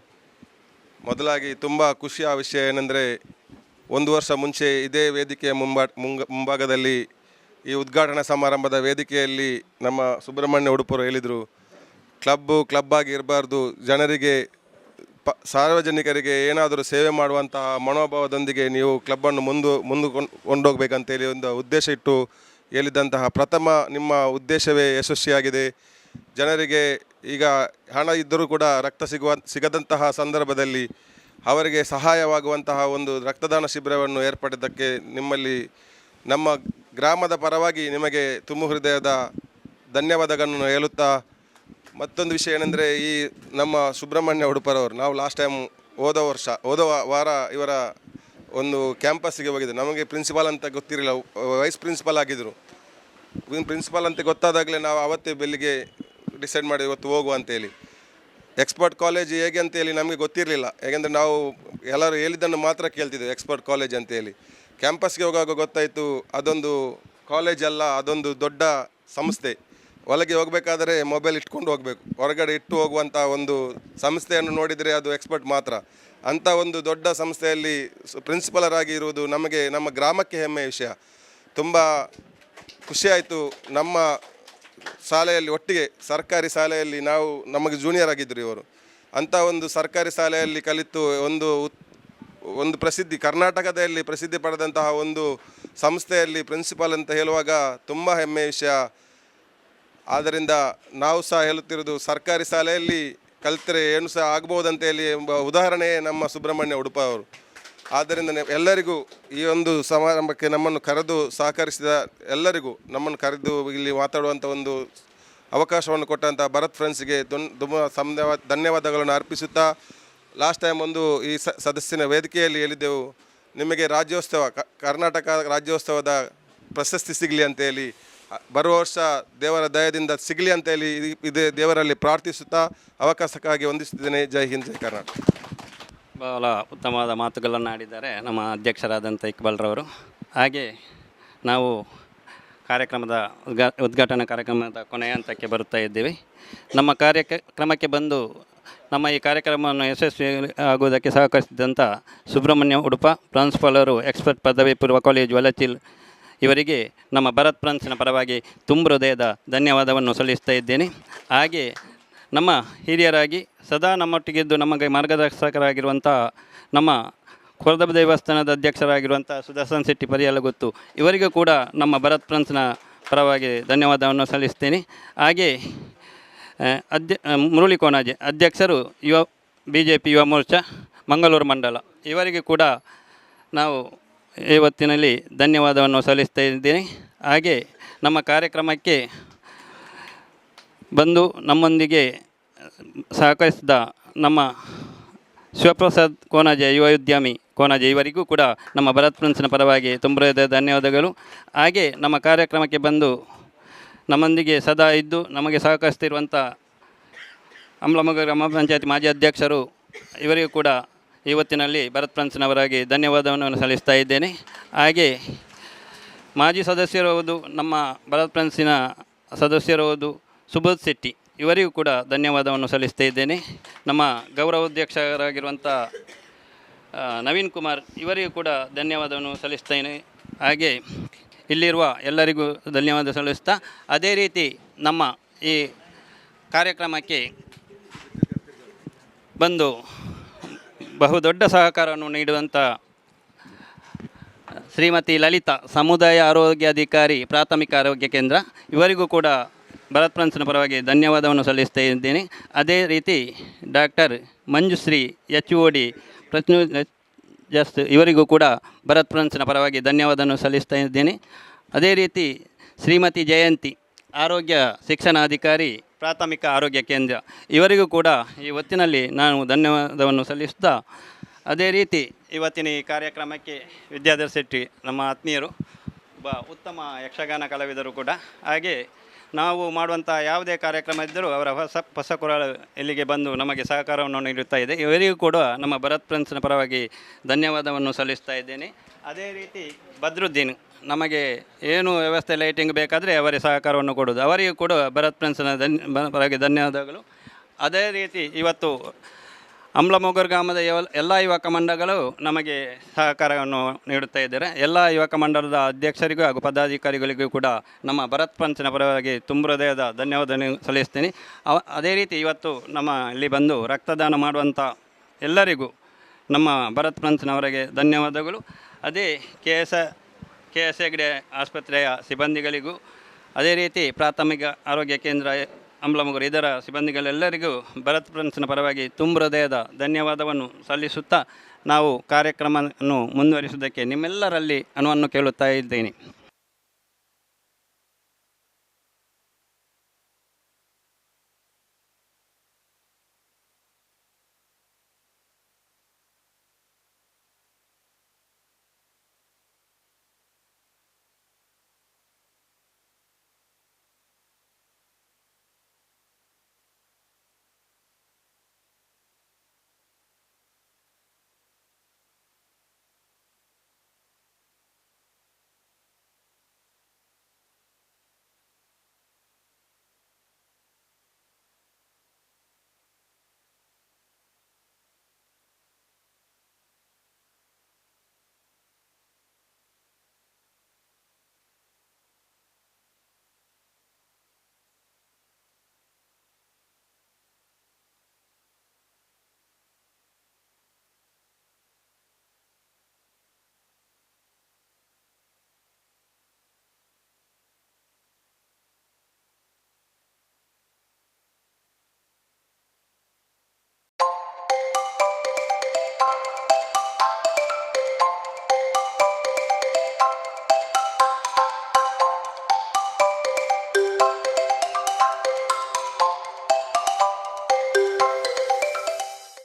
ಮೊದಲಾಗಿ ತುಂಬ ಖುಷಿಯ ವಿಷಯ ಏನೆಂದರೆ 1 ವರ್ಷ ಮುಂಚೆ ಇದೇ ವೇದಿಕೆಯ ಮುಂಭಾಗದಲ್ಲಿ ಈ ಉದ್ಘಾಟನಾ ಸಮಾರಂಭದ ವೇದಿಕೆಯಲ್ಲಿ ನಮ್ಮ ಸುಬ್ರಹ್ಮಣ್ಯ ಉಡುಪರು ಹೇಳಿದರು, ಕ್ಲಬ್ ಆಗಿ ಇರಬಾರ್ದು, ಜನರಿಗೆ ಸಾರ್ವಜನಿಕರಿಗೆ ಏನಾದರೂ ಸೇವೆ ಮಾಡುವಂತಹ ಮನೋಭಾವದೊಂದಿಗೆ ನೀವು ಕ್ಲಬ್ಬನ್ನು ಮುಂದೆ ಕೊಂಡೋಗ್ಬೇಕಂತೇಳಿ ಒಂದು ಉದ್ದೇಶ ಇಟ್ಟು ಹೇಳಿದಂತಹ ಪ್ರಥಮ ನಿಮ್ಮ ಉದ್ದೇಶವೇ ಯಶಸ್ವಿಯಾಗಿದೆ. ಜನರಿಗೆ ಈಗ ಹಣ ಇದ್ದರೂ ಕೂಡ ರಕ್ತ ಸಿಗದಂತಹ ಸಂದರ್ಭದಲ್ಲಿ ಅವರಿಗೆ ಸಹಾಯವಾಗುವಂತಹ ಒಂದು ರಕ್ತದಾನ ಶಿಬಿರವನ್ನು ಏರ್ಪಡಿದ್ದಕ್ಕೆ ನಿಮ್ಮಲ್ಲಿ ನಮ್ಮ ಗ್ರಾಮದ ಪರವಾಗಿ ನಿಮಗೆ ತುಂಬ ಹೃದಯದ ಧನ್ಯವಾದಗಳನ್ನು ಹೇಳುತ್ತಾ, ಮತ್ತೊಂದು ವಿಷಯ ಏನೆಂದರೆ ಈ ನಮ್ಮ ಸುಬ್ರಹ್ಮಣ್ಯ ಉಡುಪರವರು ನಾವು ಲಾಸ್ಟ್ ಟೈಮ್ ಹೋದ ವಾರ ಇವರ ಒಂದು ಕ್ಯಾಂಪಸ್ಸಿಗೆ ಹೋಗಿದ್ದೆ. ನಮಗೆ ಪ್ರಿನ್ಸಿಪಾಲ್ ಅಂತ ಗೊತ್ತಿರಲಿಲ್ಲ, ವೈಸ್ ಪ್ರಿನ್ಸಿಪಾಲ್ ಆಗಿದ್ದರು. ಪ್ರಿನ್ಸಿಪಾಲ್ ಅಂತ ಗೊತ್ತಾದಾಗಲೇ ನಾವು ಅವತ್ತೇ ಬೆಲ್ಲಿಗೆ ಡಿಸೈಡ್ ಮಾಡಿ ಇವತ್ತು ಹೋಗುವ ಅಂತೇಳಿ. ಎಕ್ಸ್ಪರ್ಟ್ ಕಾಲೇಜ್ ಹೇಗೆ ಅಂತೇಳಿ ನಮಗೆ ಗೊತ್ತಿರಲಿಲ್ಲ, ಹೇಗೆಂದರೆ ನಾವು ಎಲ್ಲರೂ ಹೇಳಿದ್ದನ್ನು ಮಾತ್ರ ಕೇಳ್ತಿದ್ದೆವು ಎಕ್ಸ್ಪರ್ಟ್ ಕಾಲೇಜ್ ಅಂತೇಳಿ. ಕ್ಯಾಂಪಸ್ಗೆ ಹೋಗುವಾಗ ಗೊತ್ತಾಯಿತು ಅದೊಂದು ಕಾಲೇಜ್ ಅಲ್ಲ, ಅದೊಂದು ದೊಡ್ಡ ಸಂಸ್ಥೆ. ಒಳಗೆ ಹೋಗಬೇಕಾದರೆ ಮೊಬೈಲ್ ಇಟ್ಕೊಂಡು ಹೋಗಬೇಕು, ಹೊರಗಡೆ ಇಟ್ಟು ಹೋಗುವಂಥ ಒಂದು ಸಂಸ್ಥೆಯನ್ನು ನೋಡಿದರೆ ಅದು ಎಕ್ಸ್ಪರ್ಟ್ ಮಾತ್ರ. ಅಂಥ ಒಂದು ದೊಡ್ಡ ಸಂಸ್ಥೆಯಲ್ಲಿ ಪ್ರಿನ್ಸಿಪಲರಾಗಿ ಇರುವುದು ನಮಗೆ ನಮ್ಮ ಗ್ರಾಮಕ್ಕೆ ಹೆಮ್ಮೆಯ ವಿಷಯ. ತುಂಬ ಖುಷಿಯಾಯಿತು. ನಮ್ಮ ಶಾಲೆಯಲ್ಲಿ ಒಟ್ಟಿಗೆ ಸರ್ಕಾರಿ ಶಾಲೆಯಲ್ಲಿ ನಮಗೆ ಜೂನಿಯರ್ ಆಗಿದ್ದರು ಇವರು. ಅಂಥ ಒಂದು ಸರ್ಕಾರಿ ಶಾಲೆಯಲ್ಲಿ ಕಲಿತು ಒಂದು ಪ್ರಸಿದ್ಧಿ ಕರ್ನಾಟಕದಲ್ಲಿ ಪ್ರಸಿದ್ಧಿ ಪಡೆದಂತಹ ಒಂದು ಸಂಸ್ಥೆಯಲ್ಲಿ ಪ್ರಿನ್ಸಿಪಾಲ್ ಅಂತ ಹೇಳುವಾಗ ತುಂಬ ಹೆಮ್ಮೆಯ ವಿಷಯ. ಆದ್ದರಿಂದ ನಾವು ಸಹ ಹೇಳುತ್ತಿರೋದು ಸರ್ಕಾರಿ ಶಾಲೆಯಲ್ಲಿ ಕಲಿತರೆ ಏನು ಸಹ ಆಗ್ಬೋದಂತ ಹೇಳಿ ಎಂಬ ಉದಾಹರಣೆ ನಮ್ಮ ಸುಬ್ರಹ್ಮಣ್ಯ ಉಡುಪ ಅವರು. ಆದ್ದರಿಂದ ಎಲ್ಲರಿಗೂ ಈ ಒಂದು ಸಮಾರಂಭಕ್ಕೆ ನಮ್ಮನ್ನು ಕರೆದು ಸಹಕರಿಸಿದ ಎಲ್ಲರಿಗೂ, ನಮ್ಮನ್ನು ಕರೆದು ಇಲ್ಲಿ ಮಾತಾಡುವಂಥ ಒಂದು ಅವಕಾಶವನ್ನು ಕೊಟ್ಟಂಥ ಭರತ್ ಫ್ರೆಂಡ್ಸ್ಗೆ ತುಂಬ ಧನ್ಯವಾದಗಳನ್ನು ಅರ್ಪಿಸುತ್ತಾ, ಲಾಸ್ಟ್ ಟೈಮ್ ಒಂದು ಈ ಸದಸ್ಯನ ವೇದಿಕೆಯಲ್ಲಿ ಹೇಳಿದ್ದೆವು, ನಿಮಗೆ ರಾಜ್ಯೋತ್ಸವ ಕರ್ನಾಟಕ ರಾಜ್ಯೋತ್ಸವದ ಪ್ರಶಸ್ತಿ ಸಿಗಲಿ ಅಂತೇಳಿ, ಬರುವ ವರ್ಷ ದೇವರ ದಯದಿಂದ ಸಿಗಲಿ ಅಂತೇಳಿ ಇದೇ ದೇವರಲ್ಲಿ ಪ್ರಾರ್ಥಿಸುತ್ತಾ ಅವಕಾಶಕ್ಕಾಗಿ ವಂದಿಸುತ್ತೇನೆ. ಜೈ ಹಿಂದ್, ಜೈ ಕರ್ನಾಟಕ. ಬಹಳ ಉತ್ತಮವಾದ ಮಾತುಗಳನ್ನು ಆಡಿದ್ದಾರೆ ನಮ್ಮ ಅಧ್ಯಕ್ಷರಾದಂಥ ಇಕ್ಬಾಲ್ರವರು. ಹಾಗೆ ನಾವು ಕಾರ್ಯಕ್ರಮದ ಉದ್ಘಾಟನಾ ಕಾರ್ಯಕ್ರಮದ ಕೊನೆಯ ಹಂತಕ್ಕೆ ಬರುತ್ತಾ ಇದ್ದೀವಿ. ನಮ್ಮ ಕಾರ್ಯಕ್ರಮಕ್ಕೆ ಬಂದು ನಮ್ಮ ಈ ಕಾರ್ಯಕ್ರಮವನ್ನು ಯಶಸ್ವಿ ಆಗುವುದಕ್ಕೆ ಸಹಕರಿಸಿದಂಥ ಸುಬ್ರಹ್ಮಣ್ಯ ಉಡುಪ ಪ್ರಾಂಶುಪಾಲರು, ಎಕ್ಸ್ಪರ್ಟ್ ಪದವಿ ಪೂರ್ವ ಕಾಲೇಜು ವಲಚಿಲ್ ಇವರಿಗೆ ನಮ್ಮ ಭರತ್ ಫ್ರೆಂಡ್ಸ್ನ ಪರವಾಗಿ ತುಂಬ ಹೃದಯದ ಧನ್ಯವಾದವನ್ನು ಸಲ್ಲಿಸ್ತಾ ಇದ್ದೇನೆ. ಹಾಗೆ ನಮ್ಮ ಹಿರಿಯರಾಗಿ ಸದಾ ನಮ್ಮೊಟ್ಟಿಗಿದ್ದು ನಮಗೆ ಮಾರ್ಗದರ್ಶಕರಾಗಿರುವಂಥ ನಮ್ಮ ಖೋರ್ದ ದೇವಸ್ಥಾನದ ಅಧ್ಯಕ್ಷರಾಗಿರುವಂಥ ಸುದರ್ಶನ್ ಶೆಟ್ಟಿ ಪರಿಯಲಗುತ್ತು ಇವರಿಗೂ ಕೂಡ ನಮ್ಮ ಭರತ್ ಫ್ರೆಂಡ್ಸ್ನ ಪರವಾಗಿ ಧನ್ಯವಾದವನ್ನು ಸಲ್ಲಿಸ್ತೇನೆ. ಹಾಗೆ ಮುರಳಿ ಕೋನಾಜೆ ಅಧ್ಯಕ್ಷರು BJP ಯುವ ಮೋರ್ಚಾ ಮಂಗಳೂರು ಮಂಡಲ ಇವರಿಗೆ ಕೂಡ ನಾವು ಇವತ್ತಿನಲ್ಲಿ ಧನ್ಯವಾದವನ್ನು ಸಲ್ಲಿಸ್ತಾ ಇದ್ದೇನೆ. ಹಾಗೆ ನಮ್ಮ ಕಾರ್ಯಕ್ರಮಕ್ಕೆ ಬಂದು ನಮ್ಮೊಂದಿಗೆ ಸಹಕರಿಸಿದ ನಮ್ಮ ಶಿವಪ್ರಸಾದ್ ಕೋನಾಜೆ, ಯುವ ಉದ್ಯಮಿ ಕೋನಾಜೆ ಇವರಿಗೂ ಕೂಡ ನಮ್ಮ ಭರತ್ ಫ್ರೆಂಡ್ಸ್ನ ಪರವಾಗಿ ತುಂಬ ಧನ್ಯವಾದಗಳು. ಹಾಗೆ ನಮ್ಮ ಕಾರ್ಯಕ್ರಮಕ್ಕೆ ಬಂದು ನಮ್ಮೊಂದಿಗೆ ಸದಾ ಇದ್ದು ನಮಗೆ ಸಹಕರಿಸ್ತಿರುವಂಥ ಅಮ್ಲಮೊಗರು ಗ್ರಾಮ ಪಂಚಾಯತಿ ಮಾಜಿ ಅಧ್ಯಕ್ಷರು ಇವರಿಗೂ ಕೂಡ ಇವತ್ತಿನಲ್ಲಿ ಭರತ್ ಫ್ರೆಂಡ್ಸ್ನವರಾಗಿ ಧನ್ಯವಾದವನ್ನು ಸಲ್ಲಿಸ್ತಾ ಇದ್ದೇನೆ. ಹಾಗೆ ಮಾಜಿ ಸದಸ್ಯರುವುದು ನಮ್ಮ ಭರತ್ ಫ್ರೆಂಡ್ಸಿನ ಸದಸ್ಯರುವುದು ಸುಬೋಧ್ ಶೆಟ್ಟಿ ಇವರಿಗೂ ಕೂಡ ಧನ್ಯವಾದವನ್ನು ಸಲ್ಲಿಸ್ತಾ ಇದ್ದೇನೆ. ನಮ್ಮ ಗೌರವಾಧ್ಯಕ್ಷರಾಗಿರುವಂಥ ನವೀನ್ ಕುಮಾರ್ ಇವರಿಗೂ ಕೂಡ ಧನ್ಯವಾದವನ್ನು ಸಲ್ಲಿಸ್ತೇನೆ. ಹಾಗೆ ಇಲ್ಲಿರುವ ಎಲ್ಲರಿಗೂ ಧನ್ಯವಾದ ಸಲ್ಲಿಸ್ತಾ, ಅದೇ ರೀತಿ ನಮ್ಮ ಈ ಕಾರ್ಯಕ್ರಮಕ್ಕೆ ಬಂದು ಬಹುದೊಡ್ಡ ಸಹಕಾರವನ್ನು ನೀಡುವಂಥ ಶ್ರೀಮತಿ ಲಲಿತಾ, ಸಮುದಾಯ ಆರೋಗ್ಯಾಧಿಕಾರಿ, ಪ್ರಾಥಮಿಕ ಆರೋಗ್ಯ ಕೇಂದ್ರ ಇವರಿಗೂ ಕೂಡ ಭರತ್ ಫ್ರೆಂಡ್ಸ್ನ ಪರವಾಗಿ ಧನ್ಯವಾದವನ್ನು ಸಲ್ಲಿಸ್ತಾ ಇದ್ದೇನೆ. ಅದೇ ರೀತಿ ಡಾಕ್ಟರ್ ಮಂಜುಶ್ರೀ HOD ಜಸ್ಟ್ ಇವರಿಗೂ ಕೂಡ ಭರತ್ ಫ್ರೆಂಡ್ಸ್ನ ಪರವಾಗಿ ಧನ್ಯವಾದವನ್ನು ಸಲ್ಲಿಸ್ತಾ ಇದ್ದೇನೆ. ಅದೇ ರೀತಿ ಶ್ರೀಮತಿ ಜಯಂತಿ, ಆರೋಗ್ಯ ಶಿಕ್ಷಣಾಧಿಕಾರಿ, ಪ್ರಾಥಮಿಕ ಆರೋಗ್ಯ ಕೇಂದ್ರ ಇವರಿಗೂ ಕೂಡ ಈ ಹೊತ್ತಿನಲ್ಲಿ ನಾನು ಧನ್ಯವಾದವನ್ನು ಸಲ್ಲಿಸ್ತಾ, ಅದೇ ರೀತಿ ಇವತ್ತಿನ ಈ ಕಾರ್ಯಕ್ರಮಕ್ಕೆ ವಿದ್ಯಾಧರ್ ಶೆಟ್ಟಿ ನಮ್ಮ ಆತ್ಮೀಯರು, ಒಬ್ಬ ಉತ್ತಮ ಯಕ್ಷಗಾನ ಕಲಾವಿದರು ಕೂಡ. ಹಾಗೆ ನಾವು ಮಾಡುವಂಥ ಯಾವುದೇ ಕಾರ್ಯಕ್ರಮ ಇದ್ದರೂ ಅವರ ಹೊಸ ಕುರಲು ಇಲ್ಲಿಗೆ ಬಂದು ನಮಗೆ ಸಹಕಾರವನ್ನು ನೀಡುತ್ತಾ ಇದೆ. ಇವರಿಗೂ ಕೂಡ ನಮ್ಮ ಭರತ್ ಫ್ರೆಂಡ್ಸ್ನ ಪರವಾಗಿ ಧನ್ಯವಾದವನ್ನು ಸಲ್ಲಿಸ್ತಾ ಇದ್ದೇನೆ. ಅದೇ ರೀತಿ ಬದ್ರುದ್ದೀನ್, ನಮಗೆ ಏನು ವ್ಯವಸ್ಥೆ ಲೈಟಿಂಗ್ ಬೇಕಾದರೆ ಅವರೇ ಸಹಕಾರವನ್ನು ಕೊಡೋದು, ಅವರಿಗೂ ಕೂಡ ಭರತ್ ಫ್ರೆಂಡ್ಸ್ನ ಪರವಾಗಿ ಧನ್ಯವಾದಗಳು. ಅದೇ ರೀತಿ ಇವತ್ತು ಅಮ್ಲಮೊಗರು ಗ್ರಾಮದ ಎಲ್ಲ ಯುವಕ ಮಂಡಲಗಳು ನಮಗೆ ಸಹಕಾರವನ್ನು ನೀಡುತ್ತಾ ಇದ್ದಾರೆ. ಎಲ್ಲ ಯುವಕ ಮಂಡಲದ ಅಧ್ಯಕ್ಷರಿಗೂ ಹಾಗೂ ಪದಾಧಿಕಾರಿಗಳಿಗೂ ಕೂಡ ನಮ್ಮ ಭರತ್ ಫ್ರೆಂಡ್ಸ್ನ ಪರವಾಗಿ ತುಂಬ ಹೃದಯದ ಧನ್ಯವಾದ ಸಲ್ಲಿಸ್ತೀನಿ. ಅದೇ ರೀತಿ ಇವತ್ತು ನಮ್ಮ ಇಲ್ಲಿ ಬಂದು ರಕ್ತದಾನ ಮಾಡುವಂಥ ಎಲ್ಲರಿಗೂ ನಮ್ಮ ಭರತ್ ಫ್ರೆಂಡ್ಸ್ನವರಿಗೆ ಧನ್ಯವಾದಗಳು. ಅದೇ KS ಹೆಗ್ಡೆ ಆಸ್ಪತ್ರೆಯ ಸಿಬ್ಬಂದಿಗಳಿಗೂ, ಅದೇ ರೀತಿ ಪ್ರಾಥಮಿಕ ಆರೋಗ್ಯ ಕೇಂದ್ರ ಅಮ್ಲಮೊಗರು ಇದರ ಸಿಬ್ಬಂದಿಗಳೆಲ್ಲರಿಗೂ ಭರತ್ ಫ್ರೆಂಡ್ಸ್ನ ಪರವಾಗಿ ತುಂಬ ಹೃದಯದ ಧನ್ಯವಾದವನ್ನು ಸಲ್ಲಿಸುತ್ತಾ ನಾವು ಕಾರ್ಯಕ್ರಮವನ್ನು ಮುಂದುವರಿಸುವುದಕ್ಕೆ ನಿಮ್ಮೆಲ್ಲರಲ್ಲಿ ಅನುವನ್ನು ಕೇಳುತ್ತಾ ಇದ್ದೇನೆ.